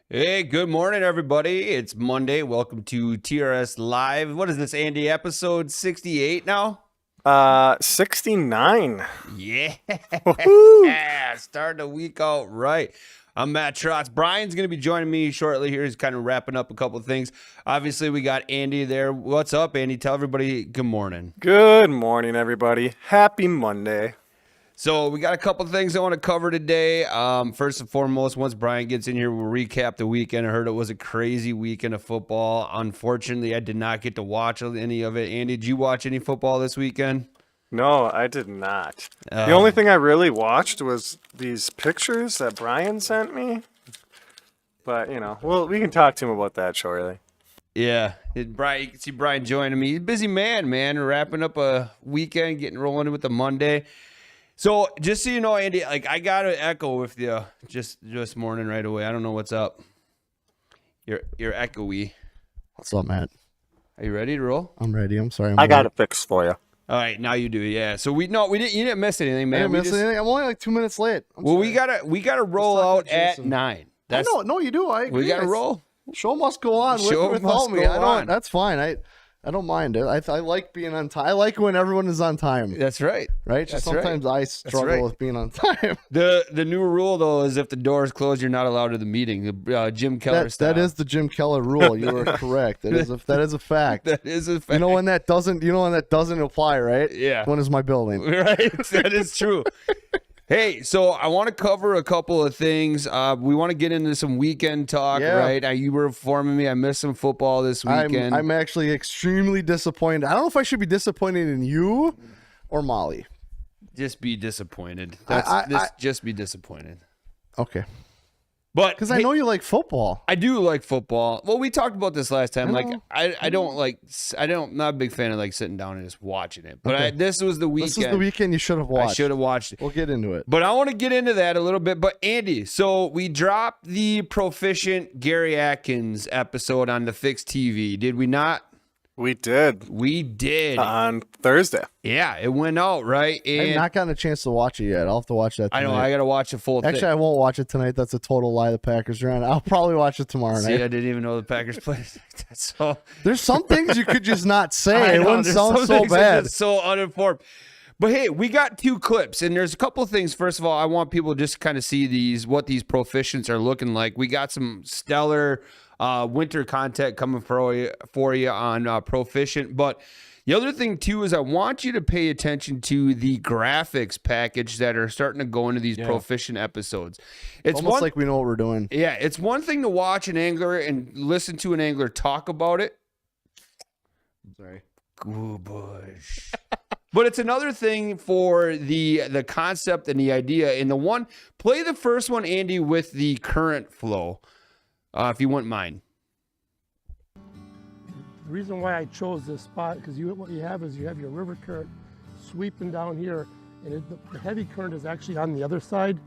Hey, good morning, everybody. It's Monday. Welcome to TRS Live. What is this, Andy? Episode 68 now? 69. Yeah. Woohoo! Starting the week out right. I'm Matt Trotz. Brian's going to be joining me shortly here. He's kind of wrapping up a couple of things. Obviously, we got Andy there. What's up, Andy? Tell everybody good morning. Good morning, everybody. Happy Monday. So we got a couple of things I want to cover today. First and foremost, once Brian gets in here, we'll recap the weekend. I heard it was a crazy weekend of football. Unfortunately, I did not get to watch any of it. Andy, did you watch any football this weekend? No, I did not. The only thing I really watched was these pictures that Brian sent me. But, well, we can talk to him about that shortly. Yeah, Brian. You can see Brian joining me. He's a busy man, wrapping up a weekend, getting rolling with the Monday. So just so you know, Andy, I got to echo with you just this morning right away. I don't know what's up. You're echoey. What's up, Matt? Are you ready to roll? I'm ready. I'm sorry. I got it fixed for you. All right, now you do. Yeah. So we didn't. You didn't miss anything, man. I didn't miss anything. I'm only like 2 minutes late. We gotta roll out at 9. No, you do. I agree. We gotta roll. Show must go on without me. That's fine. I don't mind it. I like being on time. I like when everyone is on time. That's right. Right? Just sometimes I struggle with being on time. The new rule, though, is if the door is closed, you're not allowed to the meeting. Jim Keller style. That is the Jim Keller rule. You are correct. That is a fact. That is a fact. You know when that doesn't apply, right? Yeah. When is my building? Right. That is true. Hey, so I want to cover a couple of things. We want to get into some weekend talk, right? You were informing me I missed some football this weekend. I'm actually extremely disappointed. I don't know if I should be disappointed in you or Molly. Just be disappointed. Just be disappointed. Okay. But because I know you like football. I do like football. Well, we talked about this last time. I'm not a big fan of sitting down and just watching it. But this was the weekend. This is the weekend you should have watched. I should have watched it. We'll get into it. But I want to get into that a little bit. But Andy, so we dropped the Proficient Gary Atkins episode on the Fixed TV. Did we not? We did. We did. On Thursday. Yeah, it went out, right? And I've not gotten a chance to watch it yet. I'll have to watch that tonight. I know. I got to watch the full thing. Actually, I won't watch it tonight. That's a total lie. The Packers are on. I'll probably watch it tomorrow night. I didn't even know the Packers played. There's some things you could just not say. It wouldn't sound so bad. So uninformed. But hey, we got 2 clips, and there's a couple of things. First of all, I want people to just kind of see what these proficients are looking like. We got some stellar winter content coming for you on Proficient. But the other thing, too, is I want you to pay attention to the graphics package that are starting to go into these Proficient episodes. It's almost like we know what we're doing. Yeah, it's one thing to watch an angler and listen to an angler talk about it. Sorry. Good bush. But it's another thing for the concept and the idea. And play the first one, Andy, with the current flow, if you wouldn't mind. The reason why I chose this spot, because what you have is you have your river current sweeping down here, and the heavy current is actually on the other side.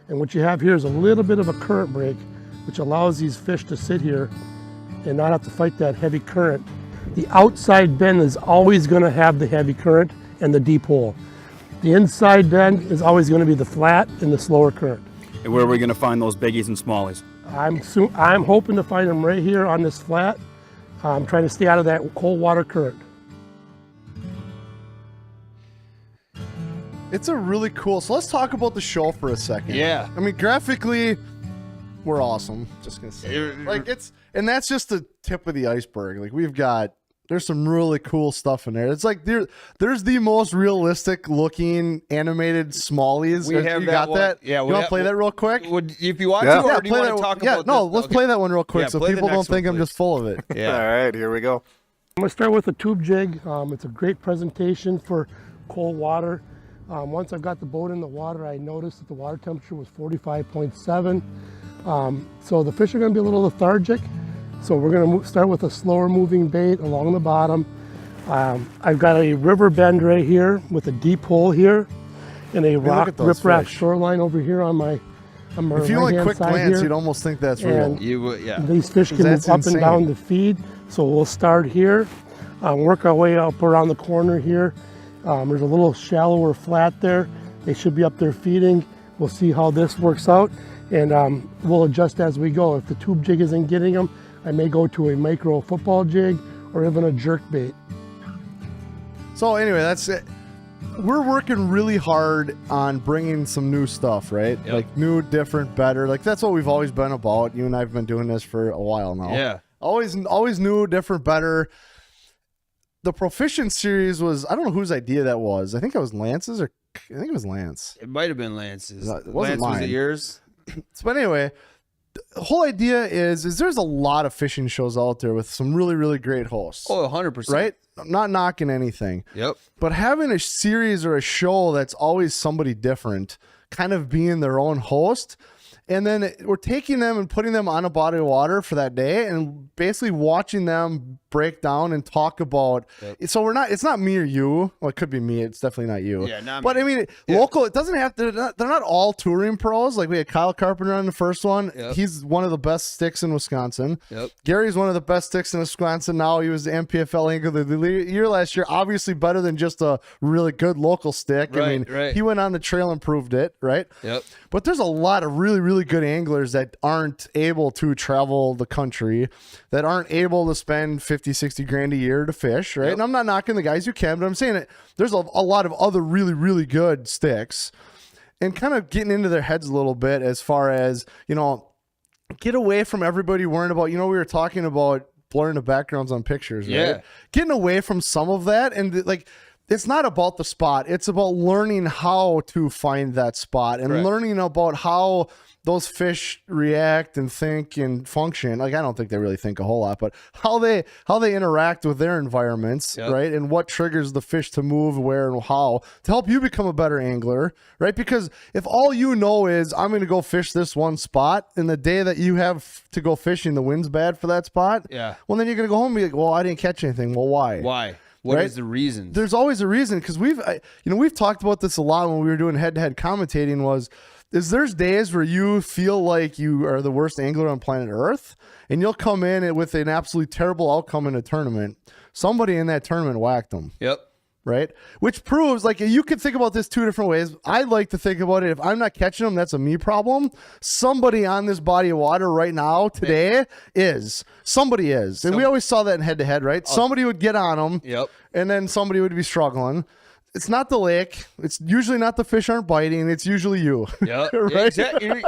And what you have here is a little bit of a current break, which allows these fish to sit here and not have to fight that heavy current. The outside bend is always going to have the heavy current and the deep hole. The inside bend is always going to be the flat and the slower current. And where are we going to find those biggies and smallies? I'm hoping to find them right here on this flat. I'm trying to stay out of that cold water current. It's a really cool. So let's talk about the show for a second. Yeah. I mean, graphically, we're awesome. Just gonna say, and that's just the tip of the iceberg. There's some really cool stuff in there. It's like there's the most realistic looking animated smallies. We have that. Yeah, you want to play that real quick? If you want to, or do you want to talk about this? No, let's play that one real quick so people don't think I'm just full of it. Yeah. All right, here we go. I'm going to start with a tube jig. It's a great presentation for cold water. Once I got the boat in the water, I noticed that the water temperature was 45.7. So the fish are going to be a little lethargic. So we're going to start with a slower moving bait along the bottom. I've got a river bend right here with a deep hole here and a rock riprap shoreline over here on my If you like quick glance, here. You'd almost think that's real. These fish can move up and down to feed. So we'll start here, work our way up around the corner here. There's a little shallower flat there. They should be up there feeding. We'll see how this works out. and we'll adjust as we go. If the tube jig isn't getting them, I may go to a micro football jig or even a jerk bait. So anyway, that's it. We're working really hard on bringing some new stuff, right? Yep. Like new, different, better. Like that's what we've always been about. You and I have been doing this for a while now. Yeah. Always new, different, better. The Proficient series was, I don't know whose idea that was. I think it was Lance's, or I think it was Lance. It might have been Lance's. No, it wasn't Lance, was mine. it yours? So, but anyway, the whole idea is there's a lot of fishing shows out there with some really, really great hosts. Oh, 100%. Right? I'm not knocking anything. Yep. But having a series or a show that's always somebody different, kind of being their own host, and then we're taking them and putting them on a body of water for that day and basically watching them break down and talk about. Yep. So it's not me or you. Well, it could be me. It's definitely not you. Yeah, not but me. I mean, Yeah. local, it doesn't have to, they're not all touring pros. Like we had Kyle Carpenter on the first one. Yep. He's one of the best sticks in Wisconsin. Yep. Gary's one of the best sticks in Wisconsin now. He was the MPFL Angler of the Year last year. Obviously better than just a really good local stick. I Right, mean, right. he went on the trail and proved it, right? Yep. But there's a lot of really, really good anglers that aren't able to travel the country, that aren't able to spend 50, 60 grand a year to fish, right? Yep. And I'm not knocking the guys who can, but I'm saying it. There's a lot of other really, really good sticks, and kind of getting into their heads a little bit as far as, get away from everybody worrying about, we were talking about blurring the backgrounds on pictures, right? Yeah. Getting away from some of that and like, it's not about the spot. It's about learning how to find that spot and Correct. learning about how those fish react and think and function. Like, I don't think they really think a whole lot, but how they interact with their environments, Yep. right? And what triggers the fish to move, where and how to help you become a better angler, right? Because if all you know is I'm going to go fish this one spot, and the day that you have to go fishing, the wind's bad for that spot. Yeah. Well, then you're going to go home and be like, well, I didn't catch anything. Well, why? Why? What Right? is the reason? There's always a reason, because we've talked about this a lot when we were doing head-to-head commentating. There's days where you feel like you are the worst angler on planet Earth, and you'll come in with an absolutely terrible outcome in a tournament. Somebody in that tournament whacked them, Yep. right? Which proves, like, you could think about this two different ways. I like to think about it, if I'm not catching them, that's a me problem. Somebody on this body of water right now today is. Somebody is. And we always saw that in head-to-head, right? Somebody would get on them, Yep. and then somebody would be struggling. It's not the lake. It's usually not the fish aren't biting. It's usually you. Yep. Right? Exactly.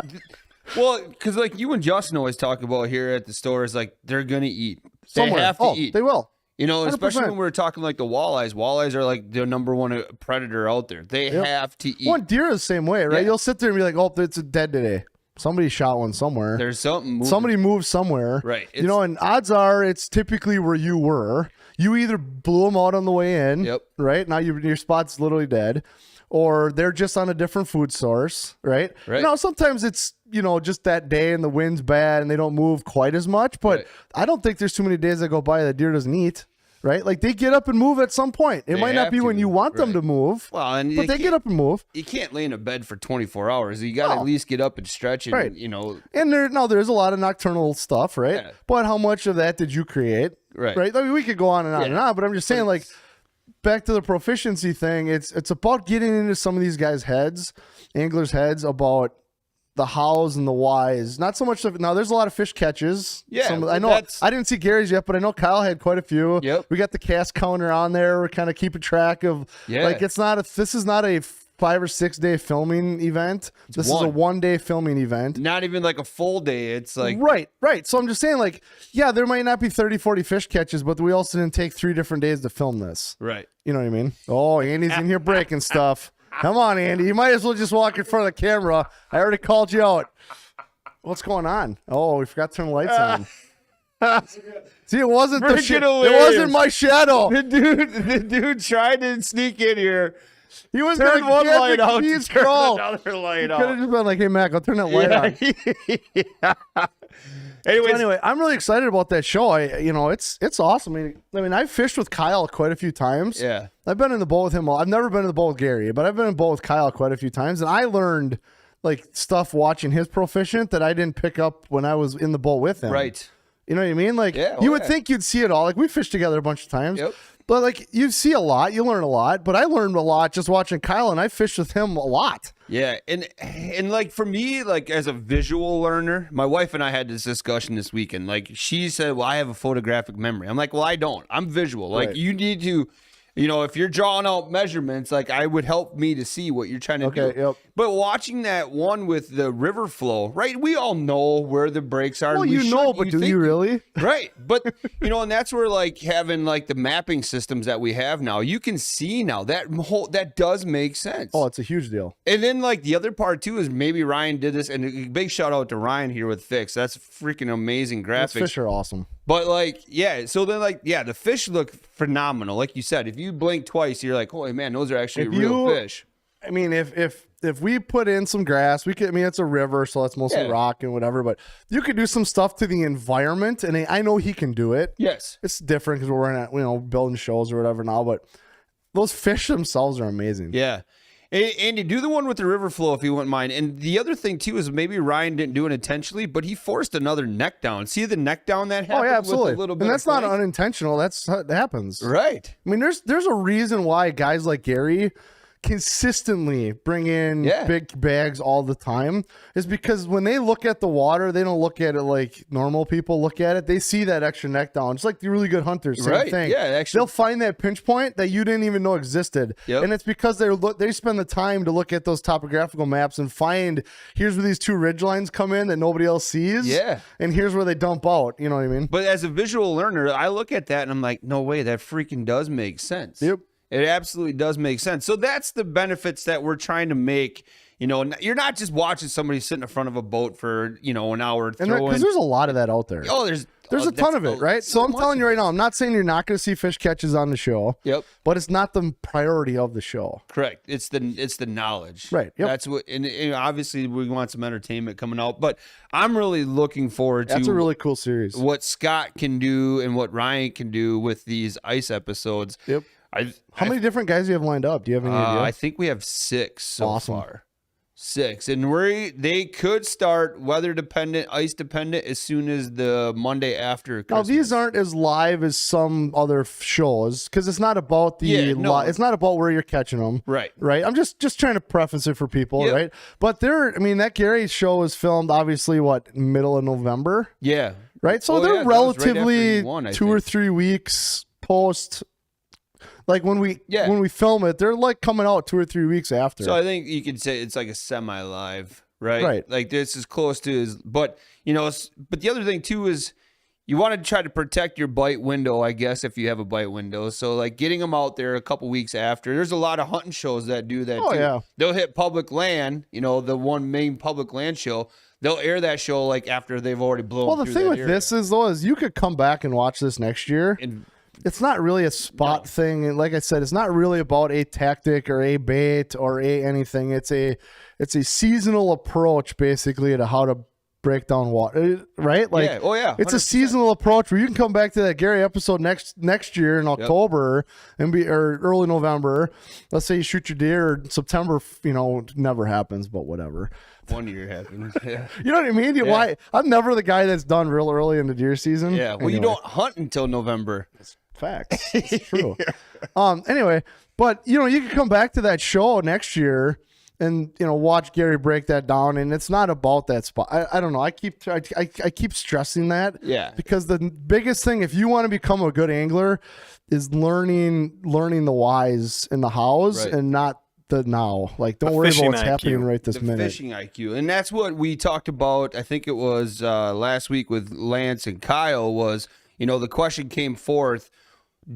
Well, because like you and Justin always talk about here at the store is like they're gonna eat. Somewhere. They have to eat. They will. Especially 100%. when we're talking like the walleyes. Walleyes are like the number one predator out there. They have to eat. One deer is the same way, right? Yeah. You'll sit there and be like, oh, it's dead today. Somebody shot one somewhere. There's something moving. Somebody moved somewhere. Right. And odds are it's typically where you were. You either blew them out on the way in, Yep. right? Now your spot's literally dead, or they're just on a different food source, right? Right. Now, sometimes it's, just that day and the wind's bad and they don't move quite as much, but Right. I don't think there's too many days that go by that deer doesn't eat, right? Like they get up and move at some point. It They might not have be when to, you want them right. to move, Well, and but they get up and move. You can't lay in a bed for 24 hours. You got to No. at least get up and stretch and, Right. And there's a lot of nocturnal stuff, right? Yeah. But how much of that did you create? Right. Right. I mean, we could go on and on Yeah. and on, but I'm just saying, like, back to the proficiency thing. It's about getting into some of these guys' heads, anglers' heads, about the hows and the whys. Not so much of now. There's a lot of fish catches. Yeah, I know. that's- I didn't see Gary's yet, but I know Kyle had quite a few. Yep. We got the cast counter on there. We're kind of keeping track of. Yeah. Like this is not a 5 or 6 day filming event. This is a one. 1 day filming event. Not even like a full day. It's like Right. So I'm just saying, like, yeah, there might not be 30, 40 fish catches, but we also didn't take 3 different days to film this. right. You know what I mean? Oh, Andy's in here breaking stuff. Come on, Andy. You might as well just walk in front of the camera. I already called you out. What's going on? Oh, we forgot to turn the lights on. See, it wasn't the Freaking shit. It hilarious. wasn't my shadow. The dude tried to sneak in here. He was Turn gonna one get light the out. keys Turn crawl. another light Could have out. just been like, "Hey, Mac, I'll turn that light on." Yeah. Anyways, So anyway, I'm really excited about that show. It's awesome. I mean, I've fished with Kyle quite a few times. Yeah. I've been in the boat with him. I've never been in the boat with Gary, but I've been in the boat with Kyle quite a few times, and I learned like stuff watching his Proficient that I didn't pick up when I was in the boat with him. right. You know what I mean? Like Yeah, you oh, would yeah. think you'd see it all. Like we fished together a bunch of times. Yep. But like you see a lot, you learn a lot. But I learned a lot just watching Kyle, and I fished with him a lot. Yeah, and like for me, like as a visual learner, my wife and I had this discussion this weekend. Like she said, "Well, I have a photographic memory." I'm like, "Well, I don't. I'm visual. Like Right. you need to, if you're drawing out measurements, like I would help me to see what you're trying to do." Yep. But watching that one with the river flow, right? We all know where the breaks are. Well, and we but do think you really? Right. But, and that's where like having like the mapping systems that we have now, you can see now that does make sense. Oh, it's a huge deal. And then like the other part too is maybe Ryan did this, and a big shout out to Ryan here with Fix. That's freaking amazing Those graphics. fish are awesome. But like, yeah, so then like, yeah, the fish look phenomenal. Like you said, if you blink twice, you're like, holy man, those are actually real fish. I mean, if we put in some grass, we could. I mean, it's a river, so it's mostly rock and whatever. But you could do some stuff to the environment, and I know he can do it. Yes. It's different because we're building shows or whatever now. But those fish themselves are amazing. Yeah. Andy, do the one with the river flow if you wouldn't mind. And the other thing too is maybe Ryan didn't do it intentionally, but he forced another neck down. See the neck down that happened? Oh yeah, absolutely. With a little bit and that's of not play? unintentional. That happens. Right. I mean, there's a reason why guys like Gary consistently bring in big bags all the time, is because when they look at the water, they don't look at it like normal people look at it. They see that extra neck down. It's like the really good hunters. Same thing. Yeah, actually, they'll find that pinch point that you didn't even know existed. Yep. And it's because they spend the time to look at those topographical maps and find, here's where these two ridge lines come in that nobody else sees. Yeah. And here's where they dump out. You know what I mean? But as a visual learner, I look at that and I'm like, no way, that freaking does make sense. Yep. It absolutely does make sense. So that's the benefits that we're trying to make. You're not just watching somebody sitting in front of a boat for, an hour. And because there's a lot of that out there. Oh, there's a ton of it, right? So I'm telling you right now, I'm not saying you're not going to see fish catches on the show. Yep. But it's not the priority of the show. Correct. It's the knowledge. Right. Yep. That's what, and obviously we want some entertainment coming out, but I'm really looking forward to That's a really cool series. what Scott can do and what Ryan can do with these ice episodes. Yep. How many different guys do you have lined up? Do you have any idea? I think we have 6 so Awesome. far. 6, and they could start weather dependent, ice dependent as soon as the Monday after Christmas. Now these aren't as live as some other shows because it's not about it's not about where you're catching them. Right. I'm just trying to preface it for people, Yep. right? But that Gary show is filmed obviously middle of November, Yeah. right? So Oh, they're yeah, that was right after relatively you won, I 2 or think. 3 weeks post. Like when we film it, they're like coming out 2 or 3 weeks after. So I think you could say it's like a semi-live, right? Right. Like this is close to but the other thing too is you want to try to protect your bite window, I guess, if you have a bite window. So like getting them out there a couple weeks after. There's a lot of hunting shows that do that too. Yeah. They'll hit public land, the one main public land show. They'll air that show like after they've already blown. Well, the through thing that with area. this is you could come back and watch this next year. And It's not really a spot thing. And like I said, it's not really about a tactic or a bait or anything. It's a seasonal approach basically to how to break down water, right? Like, yeah. Oh yeah. it's a 100%. seasonal approach where you can come back to that Gary episode next year in October or early November. Let's say you shoot your deer in September, never happens, but whatever. One year happened. Yeah. You know what I mean? Why I'm never the guy that's done real early in the deer season. Yeah. Well, you Anyway. don't hunt until November. Facts. It's true. Anyway, but you can come back to that show next year and watch Gary break that down, and it's not about that spot. I don't know. I keep stressing that. Yeah. Because the biggest thing, if you want to become a good angler, is learning the whys and the hows, Right. and not the now. Like, don't worry about fishing what's IQ. happening right this The minute. fishing IQ, and that's what we talked about. I think it was last week with Lance and Kyle. Was the question came forth: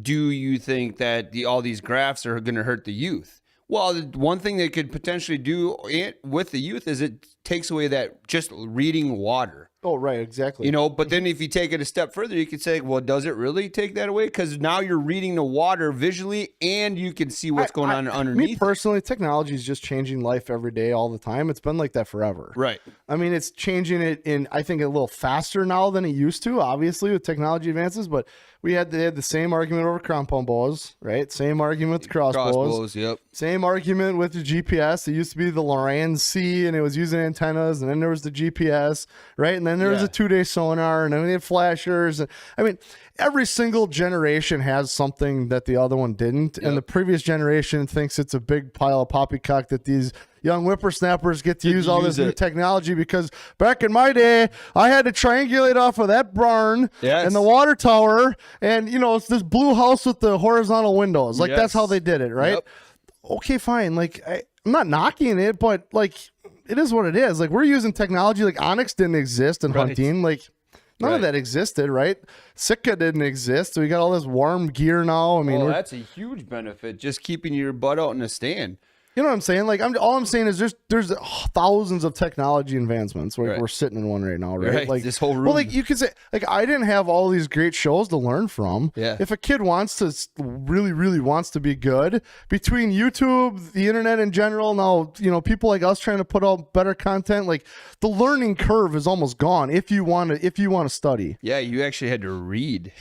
do you think that all these graphs are going to hurt the youth? Well, the one thing they could potentially do with the youth is it takes away that just reading water. Oh, right, exactly. But then if you take it a step further, you could say, well, does it really take that away? Because now you're reading the water visually and you can see what's going on underneath. Me personally, technology is just changing life every day, all the time. It's been like that forever. Right. I mean, it's changing it I think, a little faster now than it used to, obviously, with technology advances. But they had the same argument over compound bows, right? Same argument with crossbows. Yep. Same argument with the GPS. It used to be the Loran C, and it was using antennas, and then there was the GPS, right? And then there was a 2-day sonar, and then we had flashers. And I mean, every single generation has something that the other one didn't, and the previous generation thinks it's a big pile of poppycock that these young whippersnappers get to use all this new technology, because back in my day, I had to triangulate off of that barn and the water tower, and it's this blue house with the horizontal windows. Like that's how they did it, right? Okay, fine. Like I'm not knocking it, but like it is what it is. Like we're using technology. Like Onyx didn't exist in hunting. Like none of that existed, right? Sitka didn't exist. So we got all this warm gear now. I mean, that's a huge benefit. Just keeping your butt out in the stand. You know what I'm saying? Like all I'm saying is there's thousands of technology advancements. We're sitting in one right now, right? Like this whole room. Well, like you could say, like I didn't have all these great shows to learn from. Yeah. If a kid wants to really wants to be good, between YouTube, the internet in general, now people like us trying to put out better content, like the learning curve is almost gone. If you want to study. Yeah, you actually had to read.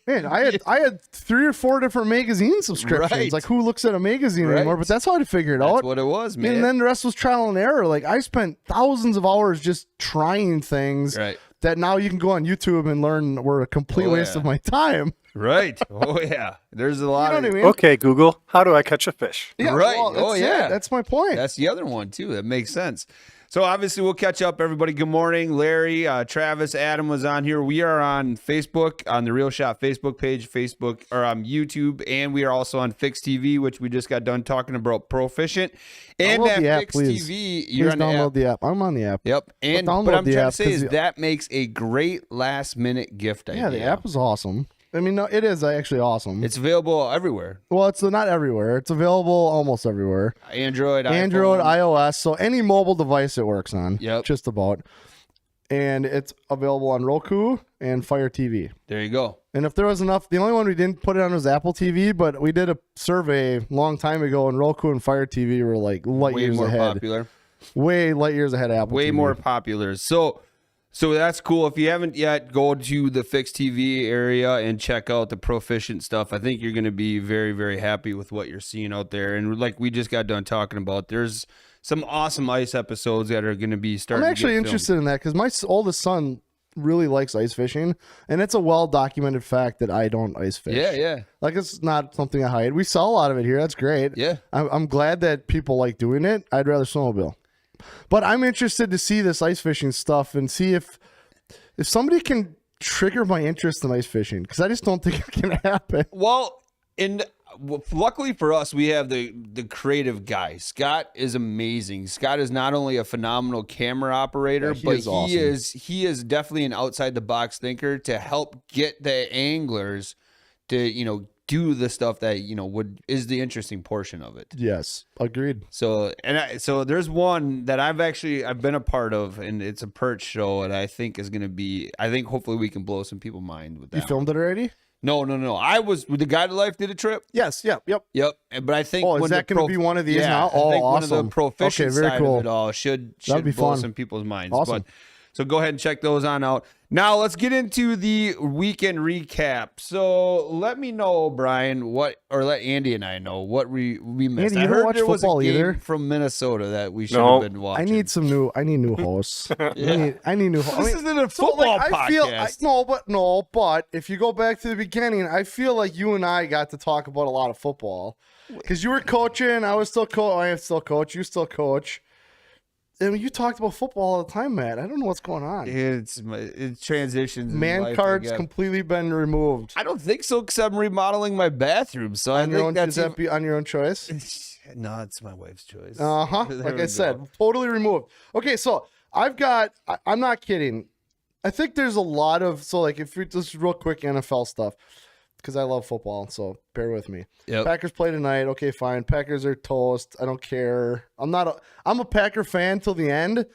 Man, I had 3 or 4 different magazine subscriptions. Right. Like who looks at a magazine anymore? But that's how I figured it out. That's what it was, man. And then the rest was trial and error. Like I spent thousands of hours just trying things that now you can go on YouTube and learn were a complete waste of my time. Right. Oh yeah. There's a lot You know of what I mean? Okay, Google, how do I catch a fish? Yeah, right. Well, that's it. That's my point. That's the other one too. That makes sense. So obviously we'll catch up, everybody. Good morning, Larry, Travis, Adam was on here. We are on Facebook, on the Real Shot Facebook page, Facebook or on YouTube, and we are also on Fix TV, which we just got done talking about Proficient. And Download that the app, Fix please. TV, you're on download the app. the app. I'm on the app. Yep. And download what I'm the trying to app, say 'cause is that makes a great last minute gift idea. Yeah, the app is awesome. I mean, no, it is actually awesome. It's available everywhere. Well, it's not everywhere. It's available almost everywhere. Android, Android, iPhone. iOS, so any mobile device it works on. Yep. Just about. And it's available on Roku and Fire TV. There you go. And if there was enough, the only one we didn't put it on was Apple TV, but we did a survey a long time ago, and Roku and Fire TV were like light Way years more ahead. popular. Way light years ahead of Apple Way TV. more popular. So that's cool. If you haven't yet, go to the Fix TV area and check out the Proficient stuff. I think you're going to be very, very happy with what you're seeing out there. And like we just got done talking about, there's some awesome ice episodes that are going to be starting. I'm actually interested in that because my oldest son really likes ice fishing, and it's a well-documented fact that I don't ice fish. Yeah. Like it's not something I hide. We sell a lot of it here. That's great. Yeah. I'm glad that people like doing it. I'd rather snowmobile. But I'm interested to see this ice fishing stuff and see if somebody can trigger my interest in ice fishing, because I just don't think it can happen. Well, luckily for us, we have the creative guy. Scott is amazing. Scott is not only a phenomenal camera operator, but he is definitely an outside the box thinker to help get the anglers to do the stuff that is the interesting portion of it. Yes, agreed. So there's one that I've been a part of, and it's a perch show, and I think is going to be. I think hopefully we can blow some people's mind with that. You filmed it already? No. I was with the Guide to Life did a trip. Yes. Yep. But I think is that going to be one of these now? I think one awesome. of the Proficient very side cool. of it all should That'd be blow fun. some people's minds. Awesome. So go ahead and check those on out. Now let's get into the weekend recap. So let me know, Brian, or let Andy and I know what we missed. Andy, you I don't heard watch there was a football game either? from Minnesota that we should have been watching. I need new hosts. Yeah. I need new hosts. This isn't a football podcast. But if you go back to the beginning, I feel like you and I got to talk about a lot of football because you were coaching. I was still I am still coach. You still coach. I mean, you talked about football all the time, Matt. I don't know what's going on. It transitions. in Man life, card's I guess. completely been removed. I don't think so, because I'm remodeling my bathroom. So I think Does that be on your own choice? No, it's my wife's choice. Like I said, totally removed. Okay, so I'm not kidding. I think there's a lot of, if we just real quick NFL stuff, because I love football, so bear with me. Yep. Packers play tonight. Okay, fine. Packers are toast. I don't care. I'm a Packer fan till the end,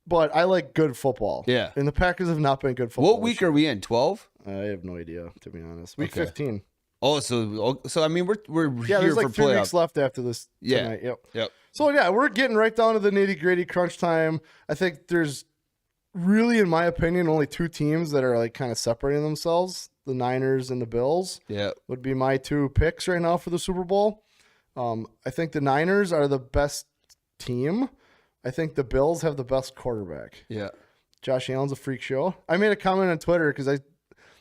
but I like good football. Yeah. And the Packers have not been good football. What week are we in? 12? I have no idea, to be honest. Week Okay. 15. Oh, so I mean we're Yeah, here there's like for 3 playoffs. weeks left after this tonight. Yep. So yeah, we're getting right down to the nitty-gritty crunch time. I think there's really, in my opinion, only 2 teams that are like kind of separating themselves. The Niners and the Bills would be my 2 picks right now for the Super Bowl. I think the Niners are the best team. I think the Bills have the best quarterback. Yeah. Josh Allen's a freak show. I made a comment on Twitter because I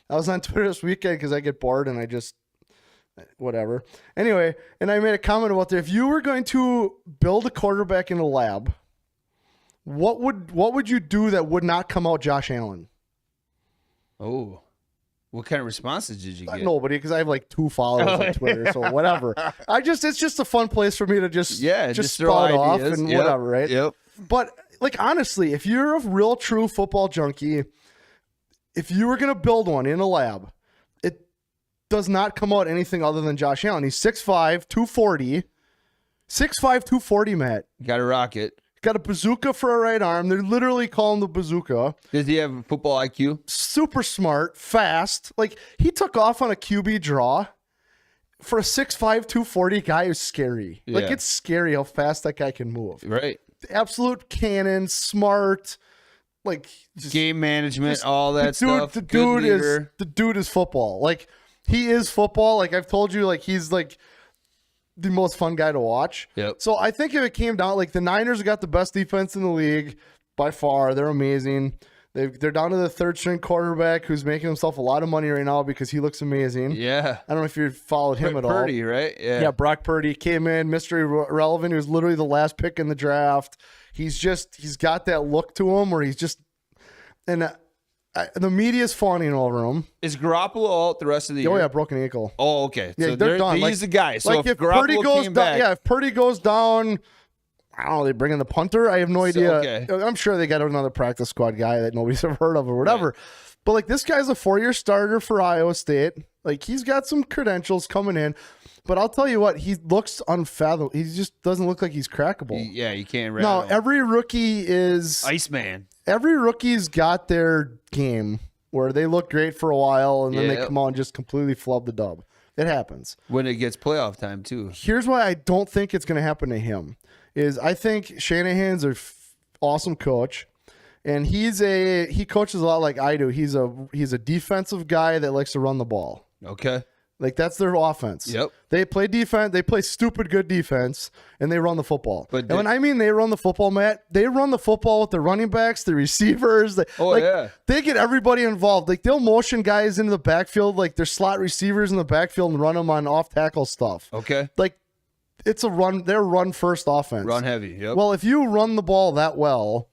was on Twitter this weekend because I get bored and I just whatever. Anyway, and I made a comment about that. If you were going to build a quarterback in a lab, what would you do that would not come out Josh Allen? Oh. What kind of responses did you get? Nobody, because I have like 2 followers on Twitter, so whatever. It's just a fun place for me to just throw spout off ideas. and Yep. whatever, right? Yep. But like honestly, if you're a real true football junkie, if you were gonna build one in a lab, it does not come out anything other than Josh Allen. He's 6'5", 240. 6'5", 240, Matt. Got a rocket. Got a bazooka for a right arm. They're literally calling the bazooka. Does he have football IQ? Super smart, fast. Like, he took off on a QB draw. For a 6'5", 240 guy who's scary. Yeah. Like, it's scary how fast that guy can move. Right. Absolute cannon, smart, like just, Game management, all that the dude, stuff. The Good dude is football. Like, he is football. Like, I've told you, like, he's like the most fun guy to watch. Yep. So I think if it came down, like, the Niners got the best defense in the league by far. They're amazing. They're down to the 3rd string quarterback who's making himself a lot of money right now because he looks amazing. Yeah. I don't know if you followed him at all. Purdy, right? Yeah. Yeah, Brock Purdy came in, mystery relevant. He was literally the last pick in the draft. He's got that look to him where he's just, and the media's fawning over him. Is Garoppolo out the rest of the year? Oh yeah, broken ankle. Oh, okay. Yeah, So they're done. He's the guy. So like if Garoppolo came back, if Purdy goes down, I don't know, they bring in the punter. I have no idea. okay. I'm sure they got another practice squad guy that nobody's ever heard of or whatever. Right. But like this guy's a 4-year starter for Iowa State. Like he's got some credentials coming in. But I'll tell you what, he looks unfathomable. He just doesn't look like he's crackable. You can't. No, every rookie is Iceman. Every rookie's got their game where they look great for a while and then they come out and just completely flub the dub. It happens when it gets playoff time too. Here's why I don't think it's going to happen to him. Is I think Shanahan's an awesome coach, and he coaches a lot like I do. He's a defensive guy that likes to run the ball. Okay. Like that's their offense. Yep. They play defense. They play stupid good defense, and they run the football. But and when I mean they run the football, Matt, they run the football with the running backs, the receivers. They get everybody involved. Like they'll motion guys into the backfield, like their slot receivers in the backfield, and run them on off tackle stuff. Okay. Like it's a run. They're run first offense. Run heavy. Yep. Well, if you run the ball that well,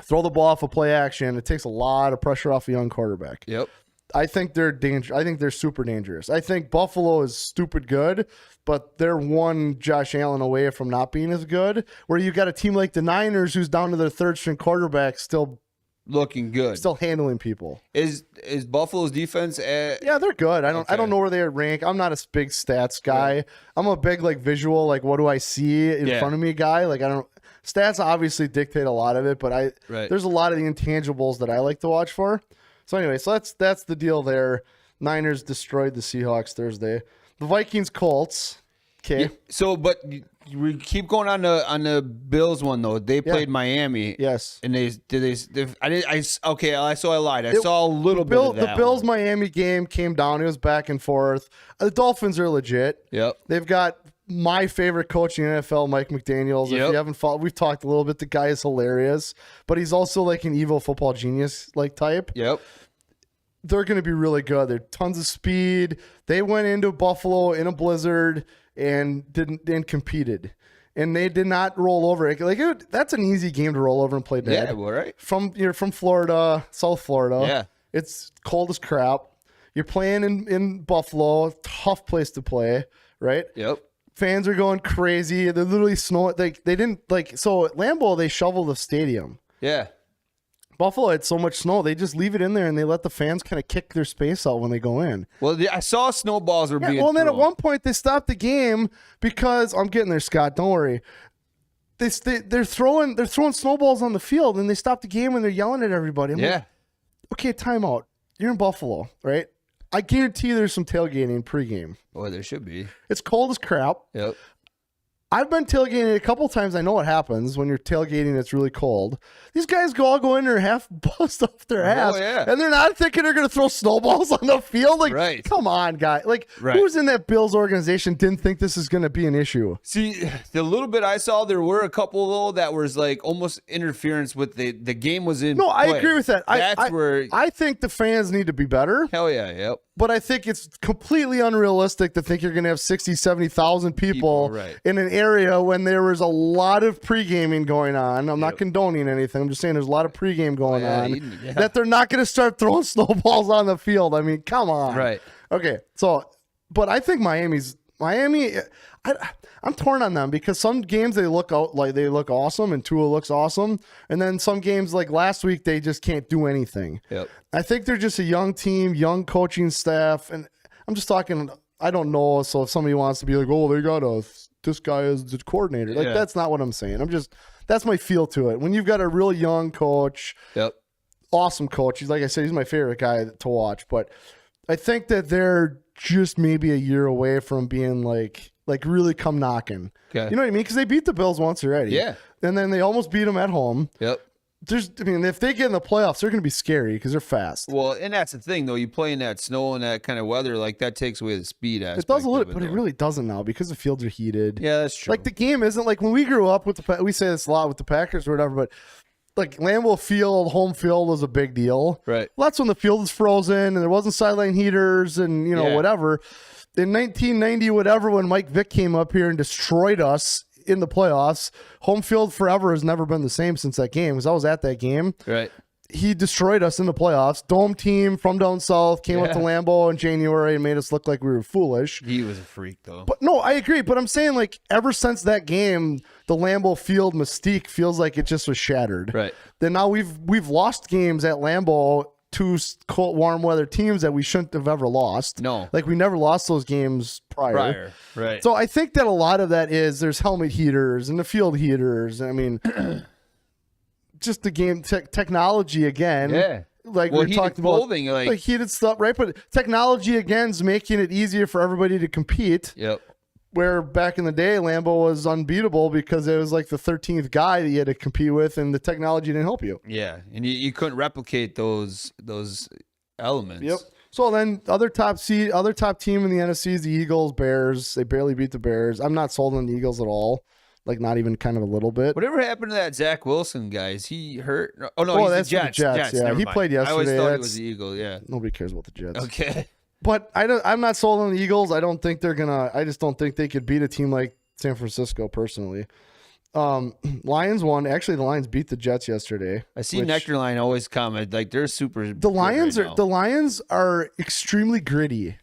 throw the ball off a play action, it takes a lot of pressure off a young quarterback. Yep. I think they're dangerous. I think they're super dangerous. I think Buffalo is stupid good, but they're one Josh Allen away from not being as good. Where you got a team like the Niners, who's down to their 3rd string quarterback, still looking good, still handling people. Is Buffalo's defense? Yeah, they're good. I don't know where they rank. I'm not a big stats guy. Yeah. I'm a big like visual, like what do I see in front of me guy. Like I don't. Stats obviously dictate a lot of it, but there's a lot of the intangibles that I like to watch for. So anyway, that's the deal there. Niners destroyed the Seahawks Thursday. The Vikings Colts. Okay. Yeah, so, but we keep going on the Bills one though. They played Miami. Yes. And I lied. I saw a little bit of that. The Bills Miami game came down. It was back and forth. The Dolphins are legit. Yep. They've got my favorite coach in the NFL, Mike McDaniels. If you haven't followed, we've talked a little bit. The guy is hilarious, but he's also like an evil football genius like type. Yep. They're going to be really good. They're tons of speed. They went into Buffalo in a blizzard and competed, and they did not roll over. That's an easy game to roll over and play dead. Yeah, well, right. You're from Florida, South Florida. Yeah, it's cold as crap. You're playing in Buffalo, tough place to play, right? Yep. Fans are going crazy. They're literally snowing. They didn't so at Lambeau they shoveled the stadium. Yeah. Buffalo had so much snow, they just leave it in there and they let the fans kind of kick their space out when they go in. Well, I saw snowballs were being well, and then thrown. at one point they stopped the game because I'm getting there, Scott. Don't worry. They're throwing snowballs on the field and they stopped the game and they're yelling at everybody. I'm like, okay, timeout. You're in Buffalo, right? I guarantee there's some tailgating pregame. Boy, there should be. It's cold as crap. Yep. I've been tailgating a couple times. I know what happens when you're tailgating. It's really cold. These guys all go in there half bust off their ass, and they're not thinking they're going to throw snowballs on the field. Like, come on, guy. Like, who's in that Bills organization didn't think this is going to be an issue? See, the little bit I saw, there were a couple though that was like almost interference with the game was in. No, play. I agree with that. I think the fans need to be better. Hell yeah, yep. But I think it's completely unrealistic to think you're going to have 60, 70,000 people in an area when there was a lot of pre-gaming going on. I'm not condoning anything. I'm just saying there's a lot of pre-game going on that they're not going to start throwing snowballs on the field. I mean, come on. Right. Okay. So, but I think Miami, I'm torn on them because some games they look awesome and Tua looks awesome. And then some games like last week, they just can't do anything. Yep. I think they're just a young team, young coaching staff. And I'm just talking, I don't know. So if somebody wants to be like, oh, they got this guy as the coordinator. Like, that's not what I'm saying. That's my feel to it. When you've got a really young coach, awesome coach. Like I said, he's my favorite guy to watch. But I think that they're just maybe a year away from being like really come knocking. Okay. You know what I mean? Because they beat the Bills once already. Yeah. And then they almost beat them at home. Yep. If they get in the playoffs, they're going to be scary because they're fast. Well, and that's the thing, though. You play in that snow and that kind of weather, like that takes away the speed aspect. It does a little, but it really doesn't now because the fields are heated. Yeah, that's true. Like the game isn't like when we grew up with we say this a lot with the Packers or whatever, but like Lambeau Field, home field was a big deal. Right. Well, that's when the field was frozen and there wasn't sideline heaters and whatever. In 1990, whatever, when Mike Vick came up here and destroyed us in the playoffs, home field forever has never been the same since that game because I was at that game. Right. He destroyed us in the playoffs. Dome team from down south came up to Lambeau in January and made us look like we were foolish. He was a freak, though. But no, I agree. But I'm saying, like, ever since that game, the Lambeau Field mystique feels like it just was shattered. Right. Then now we've lost games at Lambeau to cold, warm weather teams that we shouldn't have ever lost. No. Like, we never lost those games prior. Right. So I think that a lot of that is there's helmet heaters and the field heaters. I mean, just the game technology again. Yeah. Like we're talking clothing, about like heated stuff, right? But technology again is making it easier for everybody to compete. Yep. Where back in the day, Lambeau was unbeatable because it was like the 13th guy that you had to compete with, and the technology didn't help you. Yeah, and you couldn't replicate those elements. Yep. So then other top team in the NFC is the Eagles, Bears. They barely beat the Bears. I'm not sold on the Eagles at all. Like, not even kind of a little bit. Whatever happened to that Zach Wilson guy? Is he hurt? Oh, no, he's that's the Jets. The Jets. Yeah, he played yesterday. I always thought it was the Eagles, yeah. Nobody cares about the Jets. Okay. But I'm not sold on the Eagles. I don't think they're going to – I just don't think they could beat a team like San Francisco, personally. Lions won. Actually, the Lions beat the Jets yesterday. I see Nectarline always comment like they're super. The Lions are extremely gritty.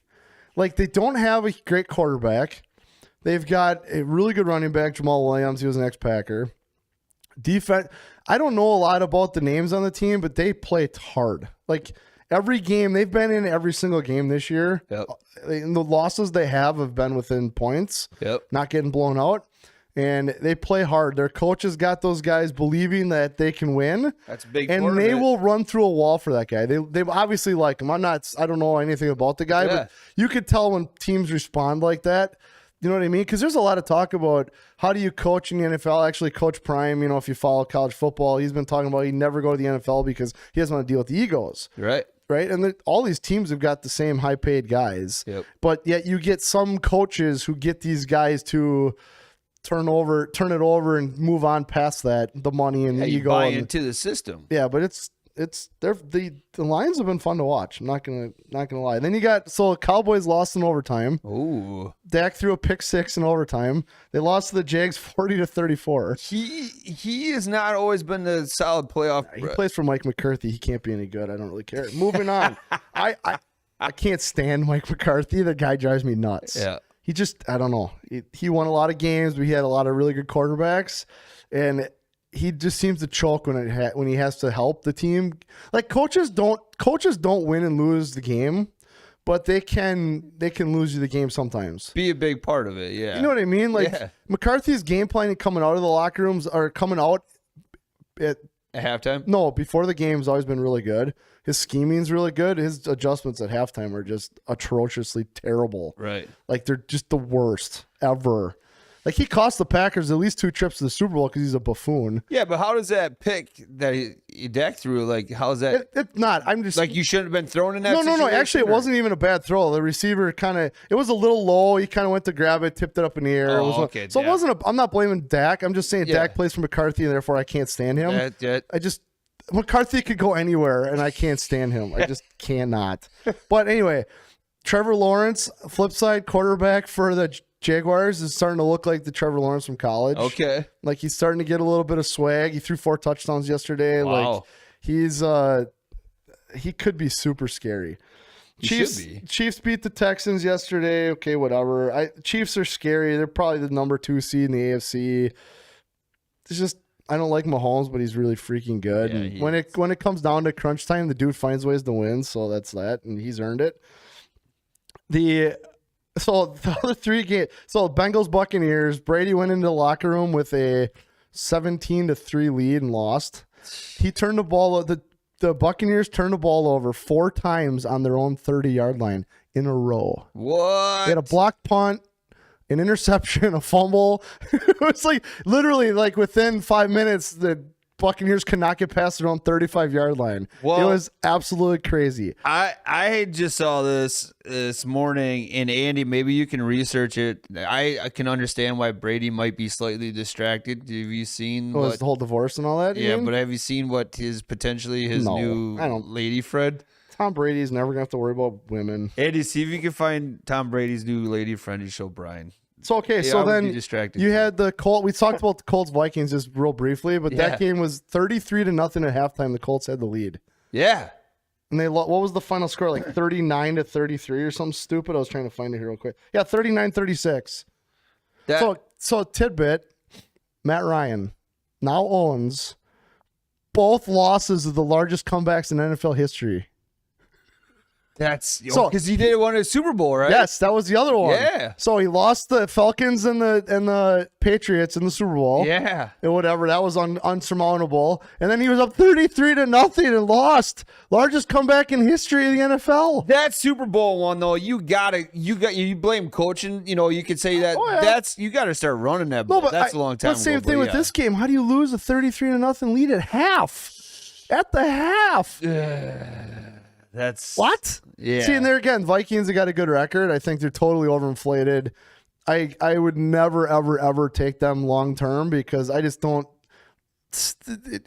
Like, they don't have a great quarterback. They've got a really good running back, Jamal Williams. He was an ex-Packer. Defense. I don't know a lot about the names on the team, but they play hard. Like, every game, they've been in every single game this year. Yep. And the losses they have been within points. Yep. Not getting blown out. And they play hard. Their coaches got those guys believing that they can win. That's a big and part they of it. will run through a wall for that guy. They obviously like him. I don't know anything about the guy, but you could tell when teams respond like that. You know what I mean? Because there's a lot of talk about how do you coach in the NFL. Actually, Coach Prime, if you follow college football, he's been talking about he'd never go to the NFL because he doesn't want to deal with the egos. Right. Right. And all these teams have got the same high paid guys. Yep. But yet you get some coaches who get these guys to turn it over and move on past that, the money and the ego. Buy into the system. Yeah, but the Lions have been fun to watch. I'm not gonna lie. Then you got Cowboys lost in overtime. Ooh. Dak threw a pick six in overtime. They lost to the Jags 40-34. He has not always been the solid playoff. He plays for Mike McCarthy. He can't be any good. I don't really care. Moving on. I can't stand Mike McCarthy. The guy drives me nuts. Yeah. He just, I don't know. He won a lot of games, but he had a lot of really good quarterbacks, and he just seems to choke when he has to help the team. Like coaches don't win and lose the game, but they can lose you the game sometimes. Be a big part of it, yeah. You know what I mean? Like McCarthy's game planning coming out of the locker rooms or coming out at halftime. No, before the game's always been really good. His scheming's really good. His adjustments at halftime are just atrociously terrible. Right. Like they're just the worst ever. Like, he cost the Packers at least 2 trips to the Super Bowl because he's a buffoon. Yeah, but how does that pick that Dak threw? Like, how is that? It's not. I'm just Like, you shouldn't have been thrown in that. No. Actually, it situation, or- wasn't even a bad throw. The receiver it was a little low. He kind of went to grab it, tipped it up in the air. Oh, It was okay, so it yeah. wasn't. I'm not blaming Dak. I'm just saying Yeah. Dak plays for McCarthy, and therefore I can't stand him. That- McCarthy could go anywhere, and I can't stand him. I just cannot. But anyway, Trevor Lawrence, flip side quarterback for the Jaguars, is starting to look like the Trevor Lawrence from college. Okay. Like, he's starting to get a little bit of swag. He threw 4 touchdowns yesterday. Wow. Like, he could be super scary. He should be. Chiefs beat the Texans yesterday. Okay, whatever. Chiefs are scary. They're probably the number 2 seed in the AFC. It's just, I don't like Mahomes, but he's really freaking good. Yeah, And he when it comes down to crunch time, the dude finds ways to win. So that's that, and he's earned it. So the other 3 games. So Bengals Buccaneers. Brady went into the locker room with a 17-3 lead and lost. He turned the ball. The Buccaneers turned the ball over 4 times on their own 30-yard line in a row. What? They had a blocked punt, an interception, a fumble. It was like literally like within 5 minutes, the Buccaneers could not get past their own 35-yard line. Well, it was absolutely crazy. I just saw this morning, and Andy, maybe you can research it. I can understand why Brady might be slightly distracted. Have you seen Was the whole divorce and all that? you Yeah, mean? but have you seen what his No, new I don't. lady friend? Tom Brady's never gonna have to worry about women. Andy, see if you can find Tom Brady's new lady friend and show Brian. So okay, Yeah, I so would be then distracted you too. had the Colts. We talked about the Colts Vikings just real briefly, but Yeah. that game was 33-0 at halftime. The Colts had the lead, Yeah. and what was the final score? Like 39-33 or something stupid. I was trying to find it here real quick. Yeah, 39-36. So tidbit: Matt Ryan now owns both losses of the largest comebacks in NFL history. That's So- because he did win a Super Bowl, right? Yes, that was the other one. Yeah. So he lost the Falcons and the Patriots in the Super Bowl. Yeah. And whatever, that was unsurmountable. And then he was up 33-0 and lost. Largest comeback in history of the NFL. That Super Bowl one though, you blame coaching. You know, you could say that. Oh, yeah. That's you got to start running that ball. That's a long time. But same ago, thing but with yeah. this game. How do you lose a 33-0 lead at half? At the half. That's What? Yeah. See, and there again, Vikings have got a good record. I think they're totally overinflated. I would never, ever, ever take them long term because I just don't.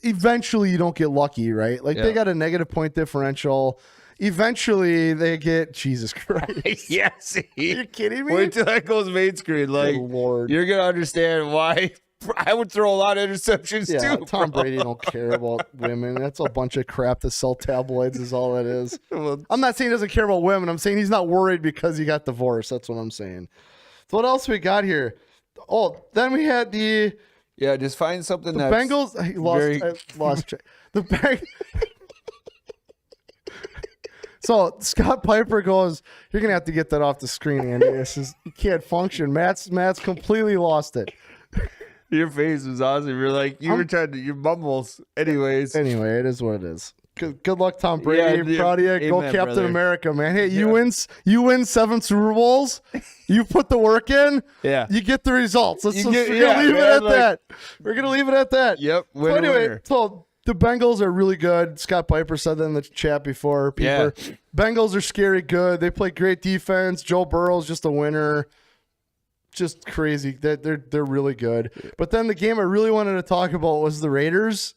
Eventually, you don't get lucky, right? Like they Yeah. got a negative point differential. Eventually, they get Jesus Christ. Yeah, see? Are you kidding me? Wait till that goes main screen. Like, Good Lord. you're gonna understand why I would throw a lot of interceptions Yeah, too. Tom bro. Brady don't care about women. That's a bunch of crap to sell tabloids is all that is. I'm not saying he doesn't care about women. I'm saying he's not worried because he got divorced. That's what I'm saying. So what else we got here? Oh, then we had the Yeah, just find something The that's Bengals. I lost track. The So Scott Piper goes, "You're gonna have to get that off the screen, Andy. You can't function." Matt's completely lost it. Your face was awesome. You're like you were trying to your mumbles. Anyways, Anyway, it is what it is. Good luck, Tom Brady. Yeah, Proud of you. amen, Go Captain brother. America, man. Hey, you win 7 Super Bowls. You put the work in. Yeah. You get the results. We're gonna leave man, it at like- that. We're gonna leave it at that. Yep, So winner, anyway, winner. so the Bengals are really good. Scott Piper said that in the chat before. Yeah. Bengals are scary good. They play great defense. Joe Burrow's just a winner. Just crazy. They're really good. But then the game I really wanted to talk about was the Raiders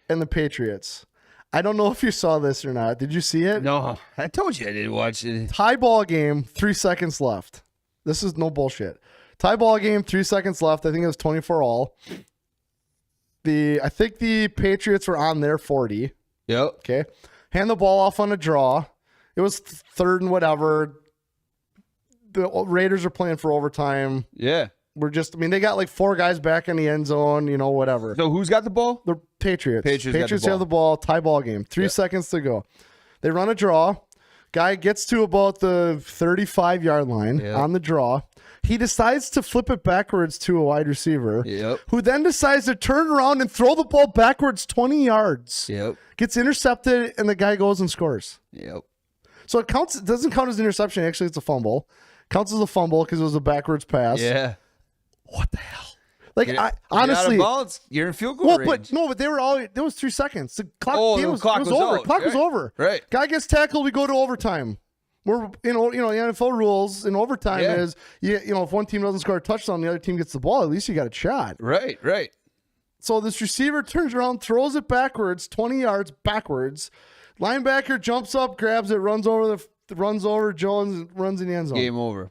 and the Patriots. I don't know if you saw this or not. Did you see it? no, I told you I didn't watch it. Tie ball game, 3 seconds left. This is no bullshit. Tie ball game, 3 seconds left. I think it was 24-all. I think the Patriots were on their 40. Yep. Okay. Hand the ball off on a draw. It was third and whatever. The Raiders are playing for overtime. Yeah. They got like 4 guys back in the end zone, whatever. So who's got the ball? The Patriots. Patriots got the have the ball. Tie ball game. 3 seconds to go. They run a draw. Guy gets to about the 35-yard line on the draw. He decides to flip it backwards to a wide receiver, who then decides to turn around and throw the ball backwards 20 yards. Yep. Gets intercepted, and the guy goes and scores. Yep. So it doesn't count as an interception. Actually, it's a fumble. Counts as a fumble because it was a backwards pass. Yeah. what the hell? Like, Get out honestly, of bounds, you're in field goal range. but they were all. There was 3 seconds. The clock, the game was, clock it was was over. out. Clock was Right. over. Right. Guy gets tackled. We go to overtime. We're the NFL rules in overtime is if one team doesn't score a touchdown, the other team gets the ball. At least you got a shot. Right. So this receiver turns around, throws it backwards, 20 yards backwards. Linebacker jumps up, grabs it, runs over Jones, runs in the end zone. Game over.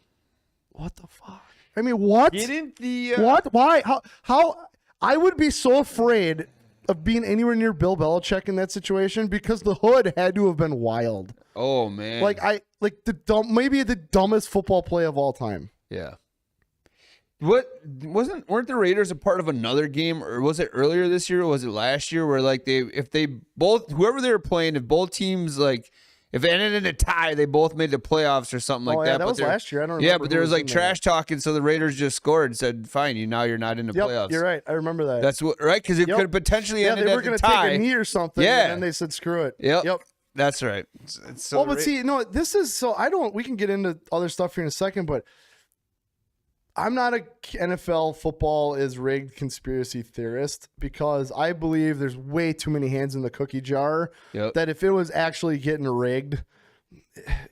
What the fuck? I mean, what? Didn't the What? Why? How? I would be so afraid of being anywhere near Bill Belichick in that situation because the hood had to have been wild. Oh man. Maybe the dumbest football play of all time. Yeah. Weren't the Raiders a part of another game, or was it earlier this year, or was it last year, where like whoever they were playing, if both teams if it ended in a tie, they both made the playoffs or something like that. That was last year. I don't remember. Yeah, but there was like trash talking, so the Raiders just scored and said, "Fine, now you're not in the playoffs." You're right. I remember that. That's right, because it could have potentially ended they were going to take a knee or something. Yeah, and then they said, "Screw it." Yep. That's right. So this is so. We can get into other stuff here in a second, but I'm not a NFL football is rigged conspiracy theorist because I believe there's way too many hands in the cookie jar. Yep. That if it was actually getting rigged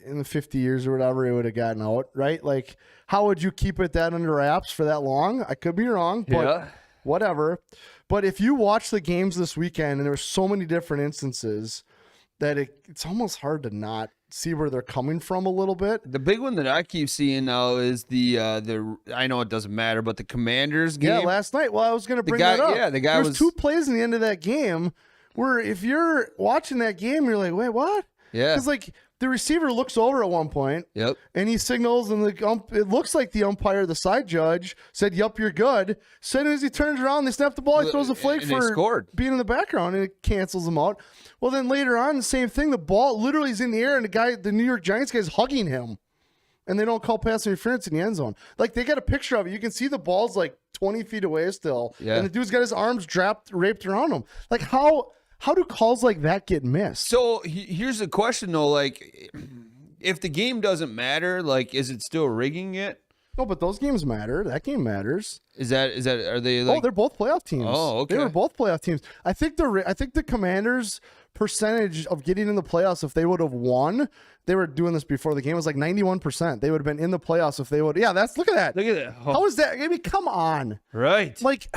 in the 50 years or whatever, it would have gotten out, right? Like, how would you keep it that under wraps for that long? I could be wrong, but whatever. But if you watch the games this weekend, and there were so many different instances that it's almost hard to not see where they're coming from a little bit. The big one that I keep seeing now is the I know it doesn't matter, but the Commanders game. Yeah, last night. Well, I was going to bring that up. Yeah, the guy There's 2 plays in the end of that game where if you're watching that game, you're like, wait, what? Yeah. Because like the receiver looks over at one point. Yep. And he signals, and it looks like the umpire, the side judge, said, "Yup, you're good." So as he turns around, they snap the ball. He throws a flag for being in the background, and it cancels him out. Well, then later on, the same thing. The ball literally is in the air, and the New York Giants guy is hugging him, and they don't call pass interference in the end zone. Like, they got a picture of it. You can see the ball's like 20 feet away still, and the dude's got his arms draped around him. Like, how do calls like that get missed? So here's the question, though. Like, if the game doesn't matter, like, is it still rigging it? No, but those games matter. That game matters. Is that are they like? Oh, they're both playoff teams. Oh, okay. They were both playoff teams. I think the Commanders' percentage of getting in the playoffs, if they would have won, they were doing this before the game, was like 91%. They would have been in the playoffs if they would. Yeah, look at that. Look at that. Oh. How is that? I mean, come on. Right. Like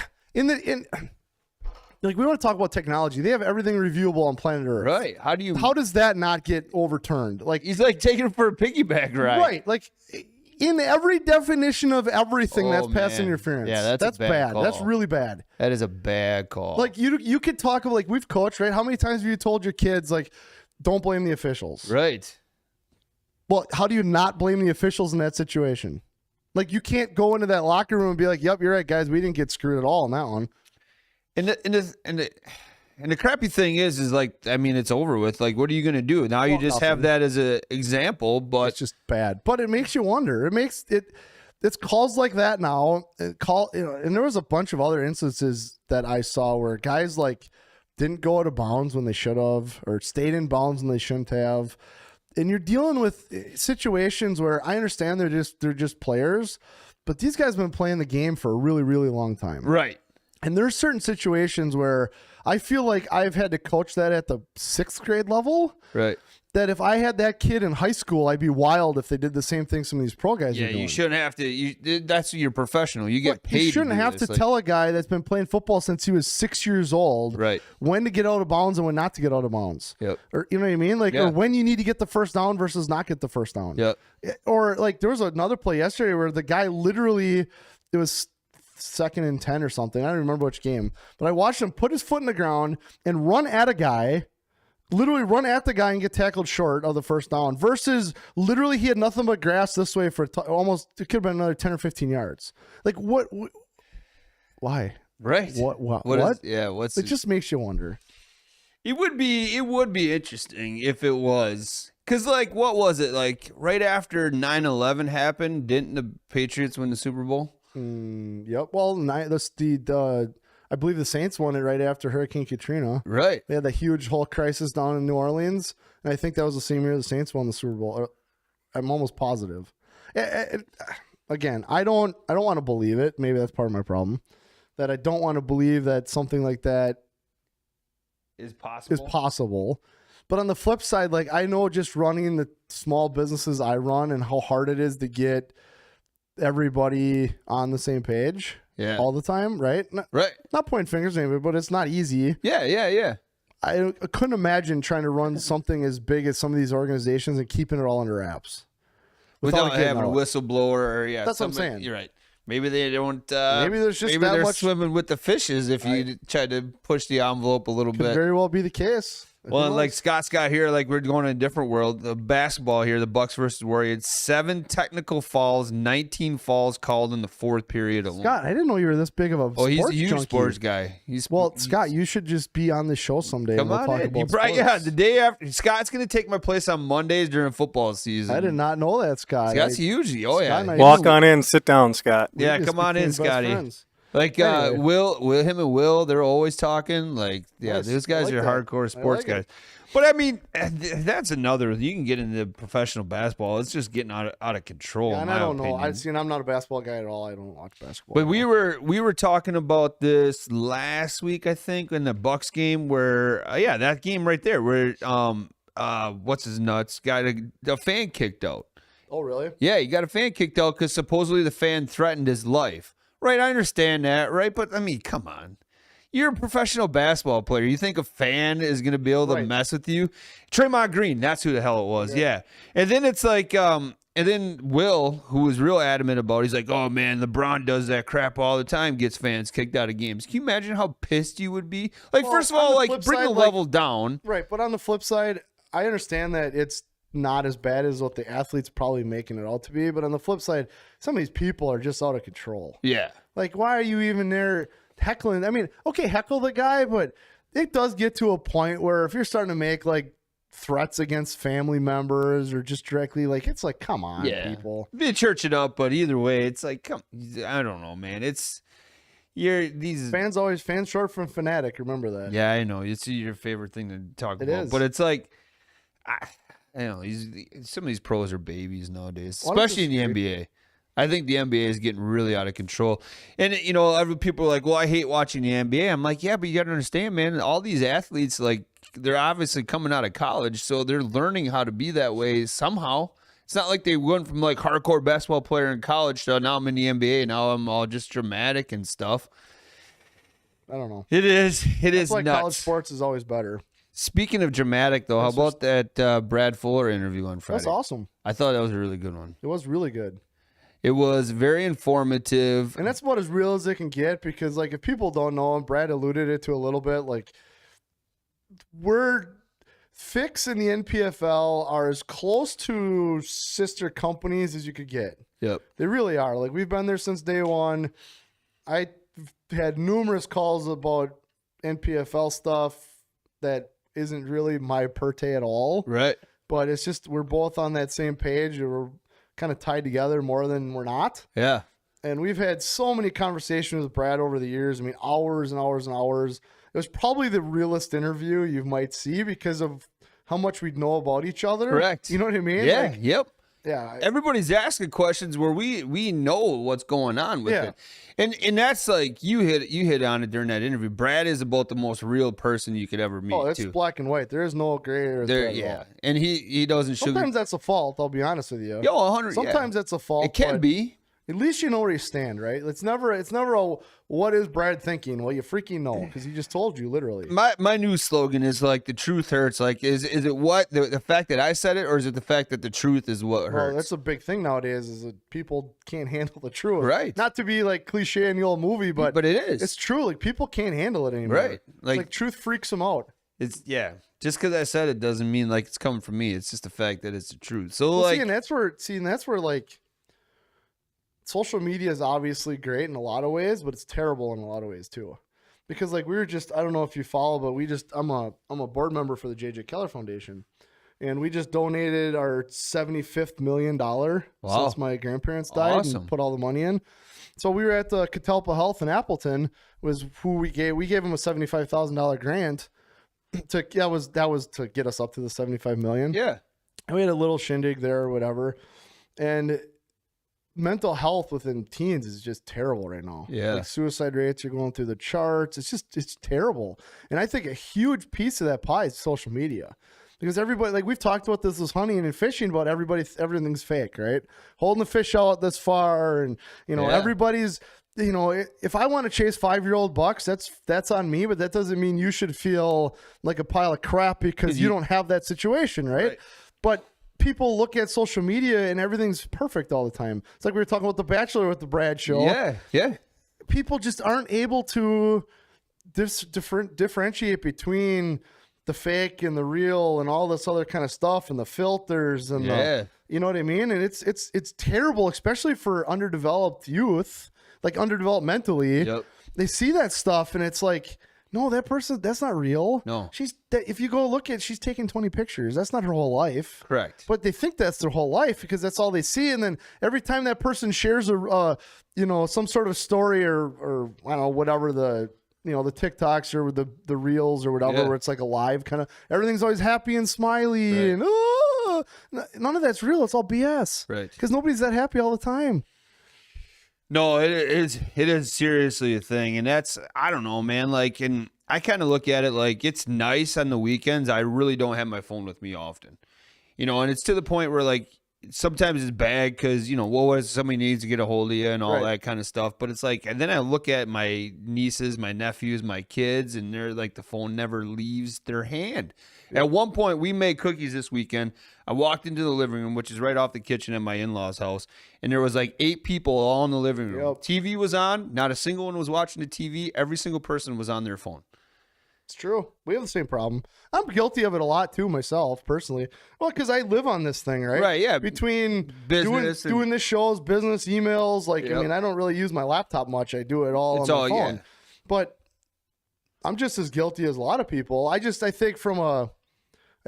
like, we want to talk about technology. They have everything reviewable on planet Earth. Right. How does that not get overturned? Like, he's like taking it for a piggyback ride. Right. Like, in every definition of everything, that's pass man. interference. Yeah, that's a bad call. That's really bad. That is a bad call. Like, you could talk about, like, we've coached, right? How many times have you told your kids, like, don't blame the officials? Right. Well, how do you not blame the officials in that situation? Like, you can't go into that locker room and be like, "Yep, you're right, guys. We didn't get screwed at all on that one." And the crappy thing is like, I mean, it's over with. Like, what are you going to do? Now you just have that as an example, but it's just bad. But it makes you wonder. It's calls like that now. And there was a bunch of other instances that I saw where guys like didn't go out of bounds when they should have, or stayed in bounds when they shouldn't have. And you're dealing with situations where I understand they're just players, but these guys have been playing the game for a really, really long time. right. And there's certain situations where I feel like I've had to coach that at the 6th grade level. Right. That if I had that kid in high school, I'd be wild if they did the same thing some of these pro guys are doing. Yeah, you shouldn't have to. That's you're professional. You get paid. You shouldn't have to tell a guy that's been playing football since he was 6 years old, right, when to get out of bounds and when not to get out of bounds. Yep. Or you know what I mean? Like, or when you need to get the first down versus not get the first down. Yep. Or like there was another play yesterday where the guy literally, it was 2nd and 10 or something. I don't remember which game, but I watched him put his foot in the ground and run at a guy. Literally run at the guy and get tackled short of the first down versus literally he had nothing but grass this way for almost, it could have been another 10 or 15 yards. Like what why? Right. What? It just makes you wonder. It would be interesting if it was. Because, like, what was it? Like, right after 9/11 happened, didn't the Patriots win the Super Bowl? Yep. Well, I believe the Saints won it right after Hurricane Katrina. Right. They had that huge whole crisis down in New Orleans, and I think that was the same year the Saints won the Super Bowl. I'm almost positive. again, I don't want to believe it. Maybe that's part of my problem. That I don't want to believe that something like that Is possible. But on the flip side, like I know just running the small businesses I run and how hard it is to get everybody on the same page all the time, right? Not pointing fingers at anybody, but it's not easy. Yeah. I couldn't imagine trying to run something as big as some of these organizations and keeping it all under wraps. Without having a whistleblower or That's what I'm saying. You're right. Maybe they don't. Maybe there's just maybe that they're much swimming with the fishes. If you try to push the envelope a little could bit, very well be the case. Well, like Scott's got here, like we're going in a different world. The basketball here, the Bucks versus Warriors, 7 technical fouls, 19 falls called in the fourth period alone. Scott, I didn't know you were this big of a sports he's a huge junkie. sports guy. Scott, you should just be on the show someday. Come on talk in. about Yeah, the day after. Scott's going to take my place on Mondays during football season. I did not know that, Scott. Scott's huge. Oh, yeah. Walk on in, sit down, Scott. Yeah, come on in, Scotty. Like Will, him and Will, they're always talking. Like, those guys are hardcore sports guys. But I mean, that's another. You can get into professional basketball. It's just getting out of control. Yeah, and I don't know. I'm not a basketball guy at all. I don't watch basketball. But we were talking about this last week, I think, in the Bucks game where that game right there where what's his nuts got a fan kicked out. Oh, really? Yeah, he got a fan kicked out because supposedly the fan threatened his life. Right, I understand that, right? But I mean, come on. You're a professional basketball player. You think a fan is going to be able to mess with you? Draymond Green, that's who the hell it was. Yeah. And then it's like, and then Will, who was real adamant about it, he's like, oh, man, LeBron does that crap all the time, gets fans kicked out of games. Can you imagine how pissed you would be? Like, first of all, like, bring the level down. Right, but on the flip side, I understand that it's not as bad as what the athlete's probably making it out to be. But on the flip side, some of these people are just out of control. Yeah. Like, why are you even there heckling? I mean, okay, heckle the guy, but it does get to a point where if you're starting to make like threats against family members or just directly, like, it's like, come on, people. They church it up, but either way, it's like, I don't know, man. These fans short from fanatic. Remember that? Yeah, I know. It's your favorite thing to talk about. It is. But it's like, I don't know. Some of these pros are babies nowadays, especially in the NBA. I think the NBA is getting really out of control. And, other people are like, well, I hate watching the NBA. I'm like, yeah, but you got to understand, man, all these athletes, like, they're obviously coming out of college, so they're learning how to be that way somehow. It's not like they went from, like, hardcore basketball player in college to now I'm in the NBA. Now I'm all just dramatic and stuff. I don't know. It is. That's why nuts. College sports is always better. Speaking of dramatic, though, how about that Brad Fuller interview on Friday? That's awesome. I thought that was a really good one. It was really good. It was very informative. And that's about as real as it can get because, like, if people don't know, and Brad alluded it to a little bit, like, Fix and the NPFL are as close to sister companies as you could get. Yep. They really are. Like, we've been there since day one. I had numerous calls about NPFL stuff that isn't really my perte at all. Right. But it's just we're both on that same page. We're kind of tied together more than we're not. Yeah. And we've had so many conversations with Brad over the years. I mean, hours and hours and hours. It was probably the realest interview you might see because of how much we know about each other. Correct. You know what I mean? Yeah. Like, Yep. Yeah. Everybody's asking questions where we know what's going on with it. And that's like you hit on it during that interview. Brad is about the most real person you could ever meet. Oh, it's black and white. There is no gray area. There, yeah. And he doesn't Sometimes that's a fault, I'll be honest with you. 100. Sometimes that's a fault. It can be. At least you know where you stand, right? It's never a what is Brad thinking? Well, you freaking know because he just told you literally. My new slogan is like the truth hurts. Like is it what the fact that I said it or is it the fact that the truth is what hurts? Well, that's a big thing nowadays is that people can't handle the truth. Right. Not to be like cliche in the old movie, but it is. It's true. Like people can't handle it anymore. Right. Like truth freaks them out. It's just because I said it doesn't mean like it's coming from me. It's just the fact that it's the truth. So well, like, and that's where like social media is obviously great in a lot of ways, but it's terrible in a lot of ways too. Because like we were just, I don't know if you follow, but I'm a board member for the JJ Keller Foundation, and we just donated our $75th million since my grandparents died and put all the money in. So we were at the Catalpa Health in Appleton was who we gave them a $75,000 grant that was to get us up to the 75 million. yeah. And we had a little shindig there or whatever. And mental health within teens is just terrible right now. Yeah. Like suicide rates are going through the charts. It's terrible. And I think a huge piece of that pie is social media. Because everybody, like we've talked about this with hunting and fishing, about everything's fake, right? Holding the fish out this far, and everybody's, if I want to chase 5-year-old bucks, that's on me, but that doesn't mean you should feel like a pile of crap because you don't have that situation, right? But people look at social media and everything's perfect all the time. It's like we were talking about The Bachelor with the Brad show. Yeah. People just aren't able to differentiate between the fake and the real and all this other kind of stuff and the filters and you know what I mean? And it's terrible, especially for underdeveloped youth, like underdeveloped mentally. Yep. They see that stuff and it's like, no, that person, that's not real. No. If you go look at, she's taking 20 pictures. That's not her whole life. Correct. But they think that's their whole life because that's all they see. And then every time that person shares some sort of story or I don't know, whatever the TikToks or the reels or whatever, where it's like a live kind of, everything's always happy and smiley and none of that's real. It's all BS. Right. Because nobody's that happy all the time. No, it is seriously a thing. And that's, I don't know, man. Like, and I kind of look at it like it's nice on the weekends. I really don't have my phone with me often, and it's to the point where like, sometimes it's bad because, what somebody needs to get a hold of you and all that kind of stuff. But it's like, and then I look at my nieces, my nephews, my kids, and they're like, the phone never leaves their hand. At one point, we made cookies this weekend. I walked into the living room, which is right off the kitchen at my in-laws' house, and there was like 8 people all in the living room. Yep. TV was on. Not a single one was watching the TV. Every single person was on their phone. It's true. We have the same problem. I'm guilty of it a lot too myself, personally. Well, because I live on this thing, right? Right, yeah. Between Business doing this shows, business, emails. Like, Yep. I mean, I don't really use my laptop much. I do it all It's on all, my phone. yeah. But I'm just as guilty as a lot of people. I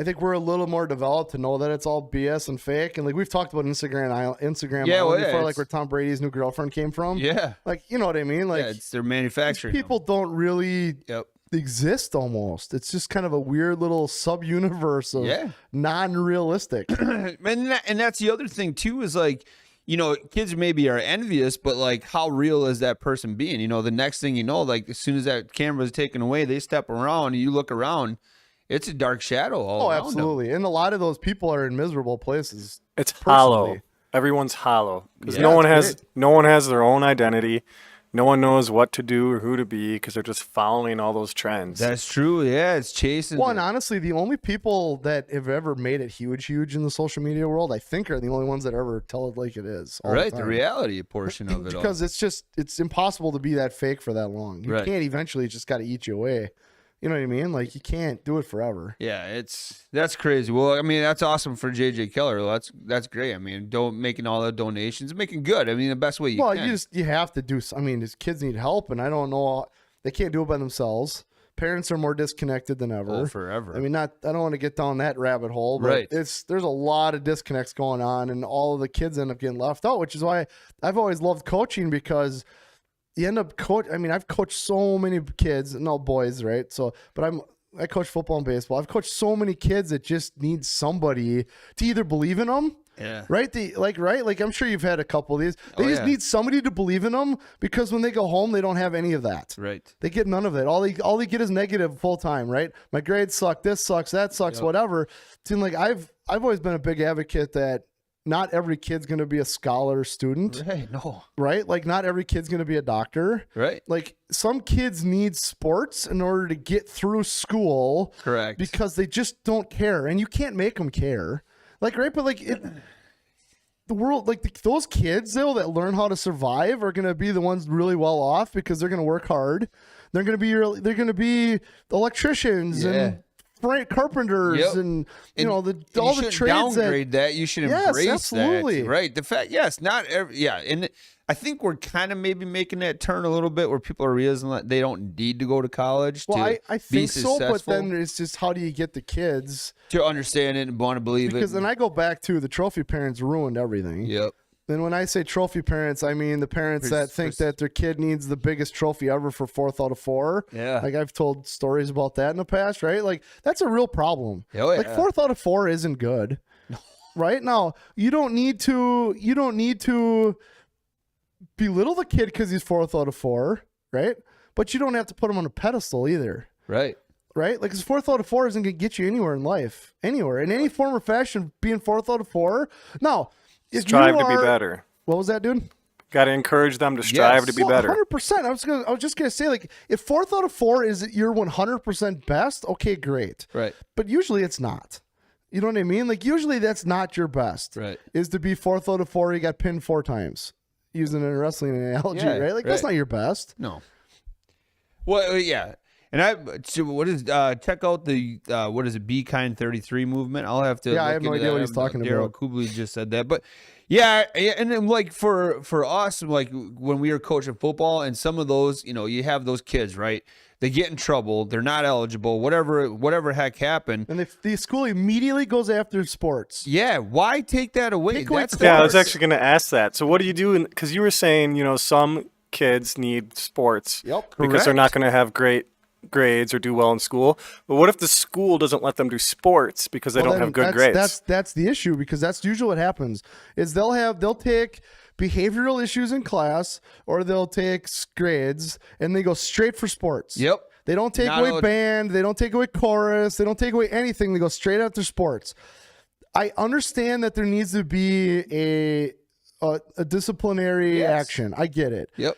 think we're a little more developed to know that it's all BS and fake. And like we've talked about Instagram Island before, like where Tom Brady's new girlfriend came from. Yeah. Like, you know what I mean? Like, It's their manufacturing. people don't really Yep. exist almost. It's just kind of a weird little sub-universe of non-realistic. And that's the other thing too, is like, kids maybe are envious, but like, how real is that person being? The next thing you know, like as soon as that camera is taken away, they step around and you look around, it's a dark shadow all around absolutely. And a lot of those people are in miserable places. It's personally. hollow. Everyone's hollow because Yeah, no one great. has their own identity. No one knows what to do or who to be because they're just following all those trends. That's true. Yeah, it's chasing. Well, and honestly, the only people that have ever made it huge in the social media world, I think, are the only ones that ever tell it like it is. All right, the the time. reality portion of it all. Because it's impossible to be that fake for that long. You Right. can't eventually just got to eat you away. You know what I mean? Like, you can't do it forever. Yeah, that's crazy. Well, I mean, that's awesome for JJ Keller. That's great. I mean, making all the donations, making good. I mean, the best way you can. You have to do. I mean, his kids need help, and I don't know. They can't do it by themselves. Parents are more disconnected than ever. Oh, forever. I mean, I don't want to get down that rabbit hole, but Right. there's a lot of disconnects going on, and all of the kids end up getting left out, which is why I've always loved coaching, because you end up I've coached so many kids, no boys, right? So, but I coach football and baseball. I've coached so many kids that just need somebody to either believe in them. Yeah. Right. Like I'm sure you've had a couple of these. They just need somebody to believe in them, because when they go home, they don't have any of that. Right. They get none of it. All they get is negative full time. Right. My grades suck. This sucks. That sucks. Whatever. Seems like I've always been a big advocate that not every kid's going to be a scholar student. Right. No. Right. Like not every kid's going to be a doctor. Right. Like some kids need sports in order to get through school. Correct. Because they just don't care, and you can't make them care. Like, right. But like the world, like those kids though that learn how to survive are going to be the ones really well off, because they're going to work hard. They're going to be electricians and carpenters and all the trades. Downgrade that. You should embrace absolutely. that. Right. The fact, not every. Yeah, and I think we're kind of maybe making that turn a little bit, where people are realizing that they don't need to go to college. Well, I think so, but successful, then it's just, how do you get the kids to understand it and want to believe it? Because then I go back to the trophy parents ruined everything. Yep. Then when I say trophy parents, I mean the parents that think that their kid needs the biggest trophy ever for 4th out of 4. Yeah. Like I've told stories about that in the past, right? Like that's a real problem. Oh, yeah. Like 4th out of 4 isn't good. Right? Now, you don't need to belittle the kid because he's 4th out of 4, right? But you don't have to put him on a pedestal either. Right. Right? Like, his 4th out of 4 isn't going to get you anywhere in life. Anywhere. In any form or fashion, being 4th out of 4. Now, if Strive to be better. What was that, dude? Got to encourage them to strive to be better. 100%. I was just going to say, like, if 4th out of 4 is your 100% best, okay, great. Right. But usually it's not. You know what I mean? Like, usually that's not your best. Right. Is to be 4th out of 4, you got pinned 4 times. Using a wrestling analogy, right? Like, that's not your best. No. Well, yeah. And what is check out the what is it, Be Kind 33 movement? I'll have to. Yeah, I have no idea what he's talking Daryl about. Kubley just said that, but yeah, and then like for us, like when we were coaching football, and some of those, you have those kids, right? They get in trouble, they're not eligible, whatever heck happened, and the school immediately goes after sports. Yeah, why take that away? Yeah, I was actually going to ask that. So what do you do? Because you were saying, some kids need sports because they're not going to have great grades or do well in school. But what if the school doesn't let them do sports because they don't have good grades? That's the issue, because that's usually what happens is they'll take behavioral issues in class, or they'll take grades and they go straight for sports. Yep. They don't take away band, they don't take away chorus, they don't take away anything. They go straight after sports. I understand that there needs to be a disciplinary action. I get it. Yep.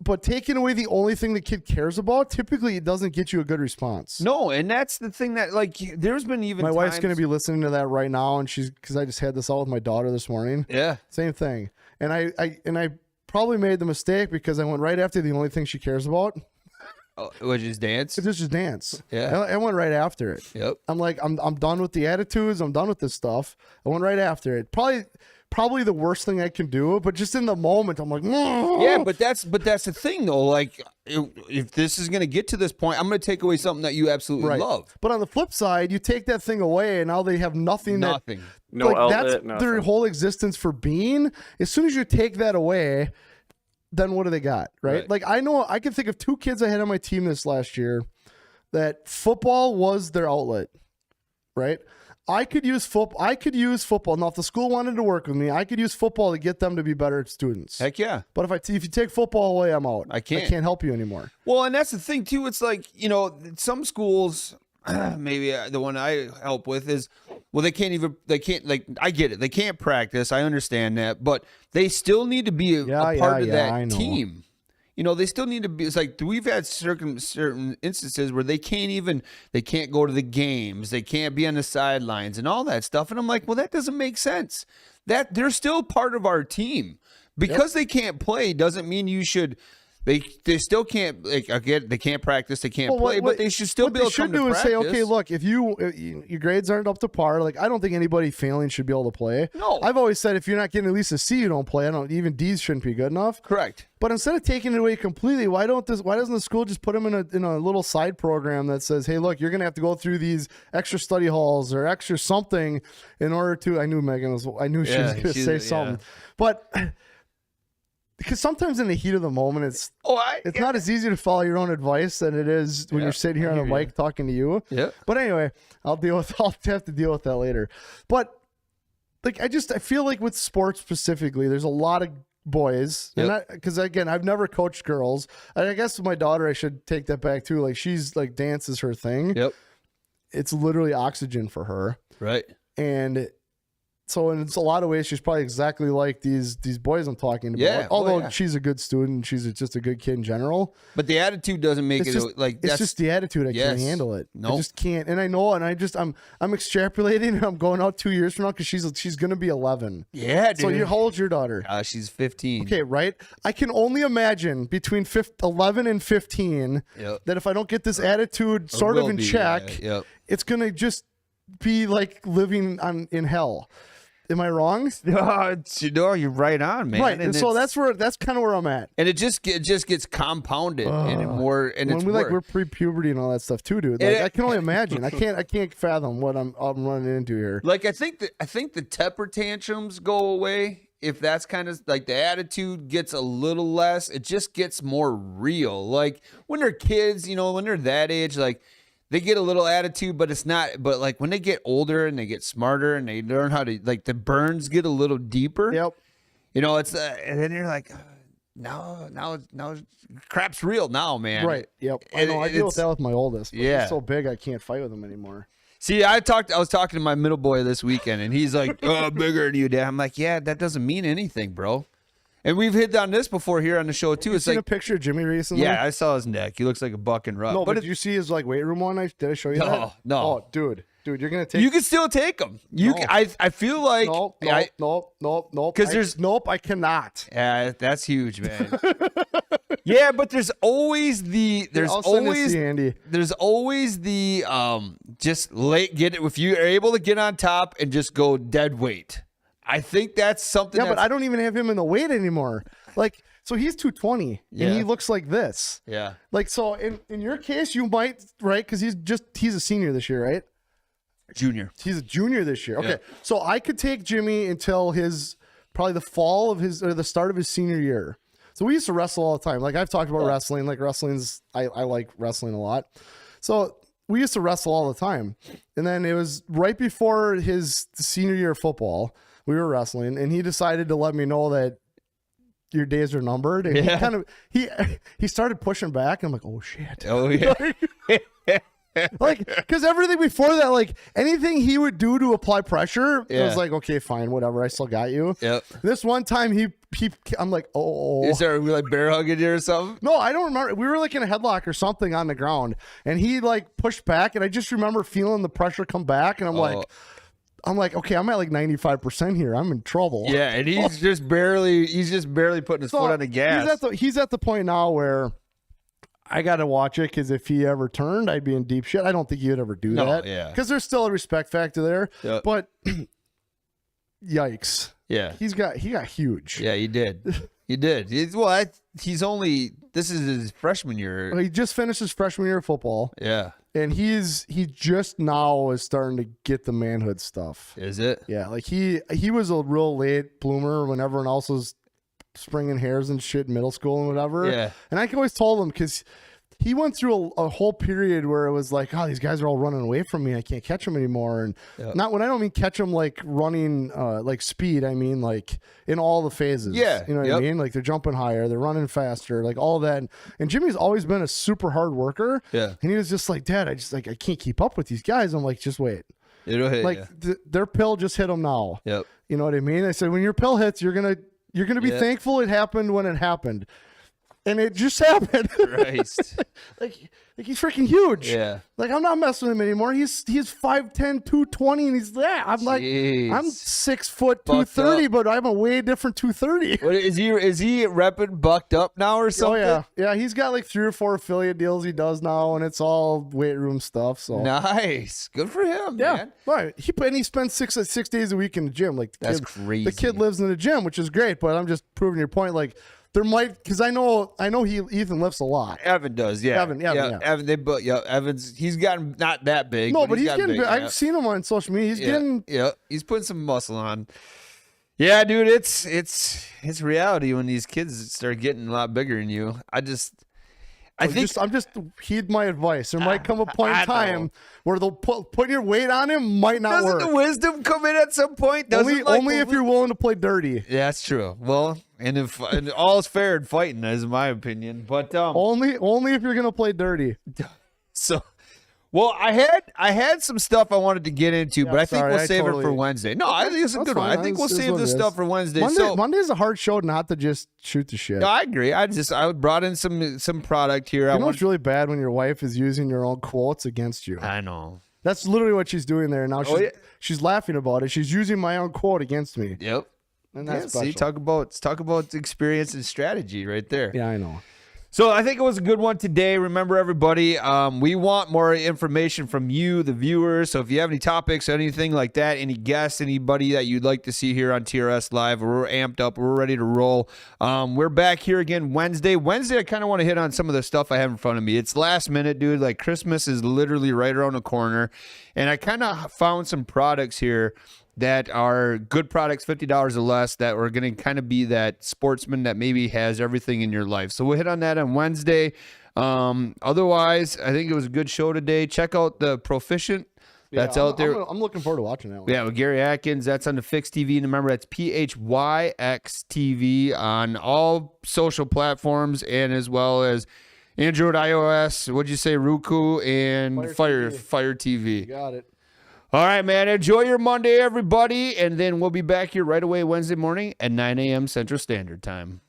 But taking away the only thing the kid cares about, typically it doesn't get you a good response. No, and that's the thing that, like, there's been even my wife's going to be listening to that right now, and because I just had this out with my daughter this morning. Yeah. Same thing. And I probably made the mistake because I went right after the only thing she cares about. Which is dance. It's just dance. Yeah. I went right after it. Yep. I'm like, I'm done with the attitudes. I'm done with this stuff. I went right after it. Probably the worst thing I can do, but just in the moment, I'm like, no. Yeah, but that's the thing though. Like, if this is going to get to this point, I'm going to take away something that you absolutely love. But on the flip side, you take that thing away, and now they have nothing. No outlet, that's nothing. Their whole existence for being. As soon as you take that away, then what do they got? Right? Like, I know I can think of 2 kids I had on my team this last year that football was their outlet. Right? I could use football. Now, if the school wanted to work with me, I could use football to get them to be better students. Heck yeah. But if you take football away, I'm out. I can't help you anymore. Well, and that's the thing too. It's like, some schools, maybe the one I help with is, well, they can't like, I get it. They can't practice. I understand that, but they still need to be a part of that team. They still need to be. It's like we've had certain instances where they can't go to the games, they can't be on the sidelines and all that stuff. And I'm like, well, that doesn't make sense. That they're still part of our team. Because they can't play doesn't mean you should. They still can't, like, again, they can't practice, they can't play, but they should still be able to come to practice. What they should do is say, okay, look, if your grades aren't up to par, like, I don't think anybody failing should be able to play. No. I've always said if you're not getting at least a C, you don't play. Even D's shouldn't be good enough. Correct. But instead of taking it away completely, why doesn't the school just put them in a little side program that says, hey, look, you're going to have to go through these extra study halls or extra something in order to, I knew she was going to say something. But because sometimes in the heat of the moment, it's not as easy to follow your own advice than it is when you're sitting here on a mic talking to you. Yeah. But anyway, I'll have to deal with that later. But like, I feel like with sports specifically, there's a lot of boys, and because again, I've never coached girls. And I guess with my daughter, I should take that back too. Like, she's like, dance is her thing. Yep. It's literally oxygen for her. Right. And so in a lot of ways, she's probably exactly like these boys I'm talking about. Yeah. Although she's a good student, she's just a good kid in general. But the attitude doesn't make it's just the attitude. I can't handle it. I just can't. And I know, and I'm extrapolating, and I'm going out 2 years from now because she's going to be 11. Yeah, dude. So how old's your daughter? She's 15. Okay, right? I can only imagine between 11 and 15 that if I don't get this attitude sort of in check, it's going to just be like living in hell. Am I wrong? No, you're right on, man. Right, and so that's kind of where I'm at. And it just gets compounded and more. And when we're pre-puberty and all that stuff too, dude. Like, I can only imagine. I can't fathom what I'm running into here. Like, I think the temper tantrums go away if that's kind of like the attitude gets a little less. It just gets more real. Like when they're kids, when they're that age, like, they get a little attitude, but it's not. But like when they get older and they get smarter and they learn how to, like, the burns get a little deeper. Yep. You know, it's and then you're like, no, crap's real now, man. Right. Yep. I know. I deal with that with my oldest. But he's so big, I can't fight with him anymore. See, I was talking to my middle boy this weekend, and he's like, "Oh, bigger than you, Dad." I'm like, "Yeah, that doesn't mean anything, bro." And we've hit on this before here on the show too. It's seen like a picture of Jimmy recently. Yeah, I saw his neck. He looks like a buck and rut. No, but did you see his like weight room one? Did I show you that? No. Oh, dude, you're gonna take. You can still take them. I feel like nope. Because I cannot. Yeah, that's huge, man. Yeah, but there's always the just get it if you are able to get on top and just go dead weight. I think that's something. Yeah, but I don't even have him in the weight anymore. Like, so he's 220 and he looks like this. Yeah. Like, so in your case, you might, right? Because he's a senior this year, right? Junior. He's a junior this year. Okay. Yeah. So I could take Jimmy until probably the fall of or the start of his senior year. So we used to wrestle all the time. Like I've talked about wrestling. Like I like wrestling a lot. So we used to wrestle all the time. And then it was right before his senior year of football. We were wrestling, and he decided to let me know that your days are numbered. And he started pushing back, and I'm like, oh shit. Oh yeah. Like, because everything before that, like anything he would do to apply pressure, it was like, okay, fine, whatever, I still got you. Yep. This one time I'm like, oh. Is there like bear hugging you or something? No, I don't remember. We were like in a headlock or something on the ground, and he like pushed back, and I just remember feeling the pressure come back, and I'm like, okay, I'm at like 95% here. I'm in trouble. Yeah, and he's just barely putting his foot on the gas. He's at the point now where I got to watch it, because if he ever turned, I'd be in deep shit. I don't think he would ever do that. Yeah. Because there's still a respect factor there. Yep. But yikes. Yeah. He got huge. Yeah, he did. He did. This is his freshman year. He just finished his freshman year of football. Yeah. And he just now is starting to get the manhood stuff. Is it? Yeah, like he was a real late bloomer when everyone else was springing hairs and shit in middle school and whatever. Yeah. And I always told him, because he went through a whole period where it was like, oh, these guys are all running away from me. I can't catch them anymore. And not when I don't mean catch them like running like speed. I mean like in all the phases. Yeah. You know what I mean? Like they're jumping higher, they're running faster, like all that. And Jimmy's always been a super hard worker. Yeah. And he was just like, Dad, I can't keep up with these guys. I'm like, just wait. It'll hit like their pill just hit them now. Yep. You know what I mean? I said, when your pill hits, you're gonna be thankful it happened when it happened. And it just happened. Christ. like he's freaking huge. Yeah. Like I'm not messing with him anymore. He's 5'10", 220, and he's I'm like, Jeez. I'm 6 foot 230, but I'm a way different 230. What is he repping bucked up now or something? Oh yeah. He's got like 3 or 4 affiliate deals he does now, and it's all weight room stuff. So nice, good for him. Yeah, man. right. He spends 6 days a week in the gym. Like that's crazy. The kid lives in the gym, which is great. But I'm just proving your point. Like there might, because I know Ethan lifts a lot. Evan does, yeah. Evan. Evans. He's gotten not that big. No, but he's getting big. Big. I've seen him on social media. He's getting. Yeah, he's putting some muscle on. Yeah, dude, it's reality when these kids start getting a lot bigger than you. I'm just heed my advice. There might come a point in time where they'll put your weight on him might not work. Doesn't the wisdom come in at some point? Only if you're willing to play dirty. Yeah, that's true. Well, and if and all is fair in fighting, is my opinion. But only if you're gonna play dirty. So. Well, I had some stuff I wanted to get into, but I think we'll save it for Wednesday. No, I think it's a good one. I think we'll save this stuff for Wednesday. Monday's a hard show not to just shoot the shit. No, I agree. I brought in some product here. You know what's really bad when your wife is using your own quotes against you. I know. That's literally what she's doing there now. She's laughing about it. She's using my own quote against me. Yep. And that's special. See, talk about experience and strategy right there. Yeah, I know. So I think it was a good one today. Remember, everybody, we want more information from you, the viewers. So if you have any topics, anything like that, any guests, anybody that you'd like to see here on TRS Live, we're amped up. We're ready to roll. We're back here again Wednesday. I kind of want to hit on some of the stuff I have in front of me. It's last minute, dude. Like Christmas is literally right around the corner. And I kind of found some products here that are good products, $50 or less, that are going to kind of be that sportsman that maybe has everything in your life. So we'll hit on that on Wednesday. Otherwise, I think it was a good show today. Check out the Proficient That's out there. I'm looking forward to watching that one. Yeah, with Gary Atkins. That's on the Fix TV. And remember, that's PHYX TV on all social platforms and as well as Android, iOS, what'd you say, Roku, and Fire TV. You got it. All right, man. Enjoy your Monday, everybody. And then we'll be back here right away Wednesday morning at 9 a.m. Central Standard Time.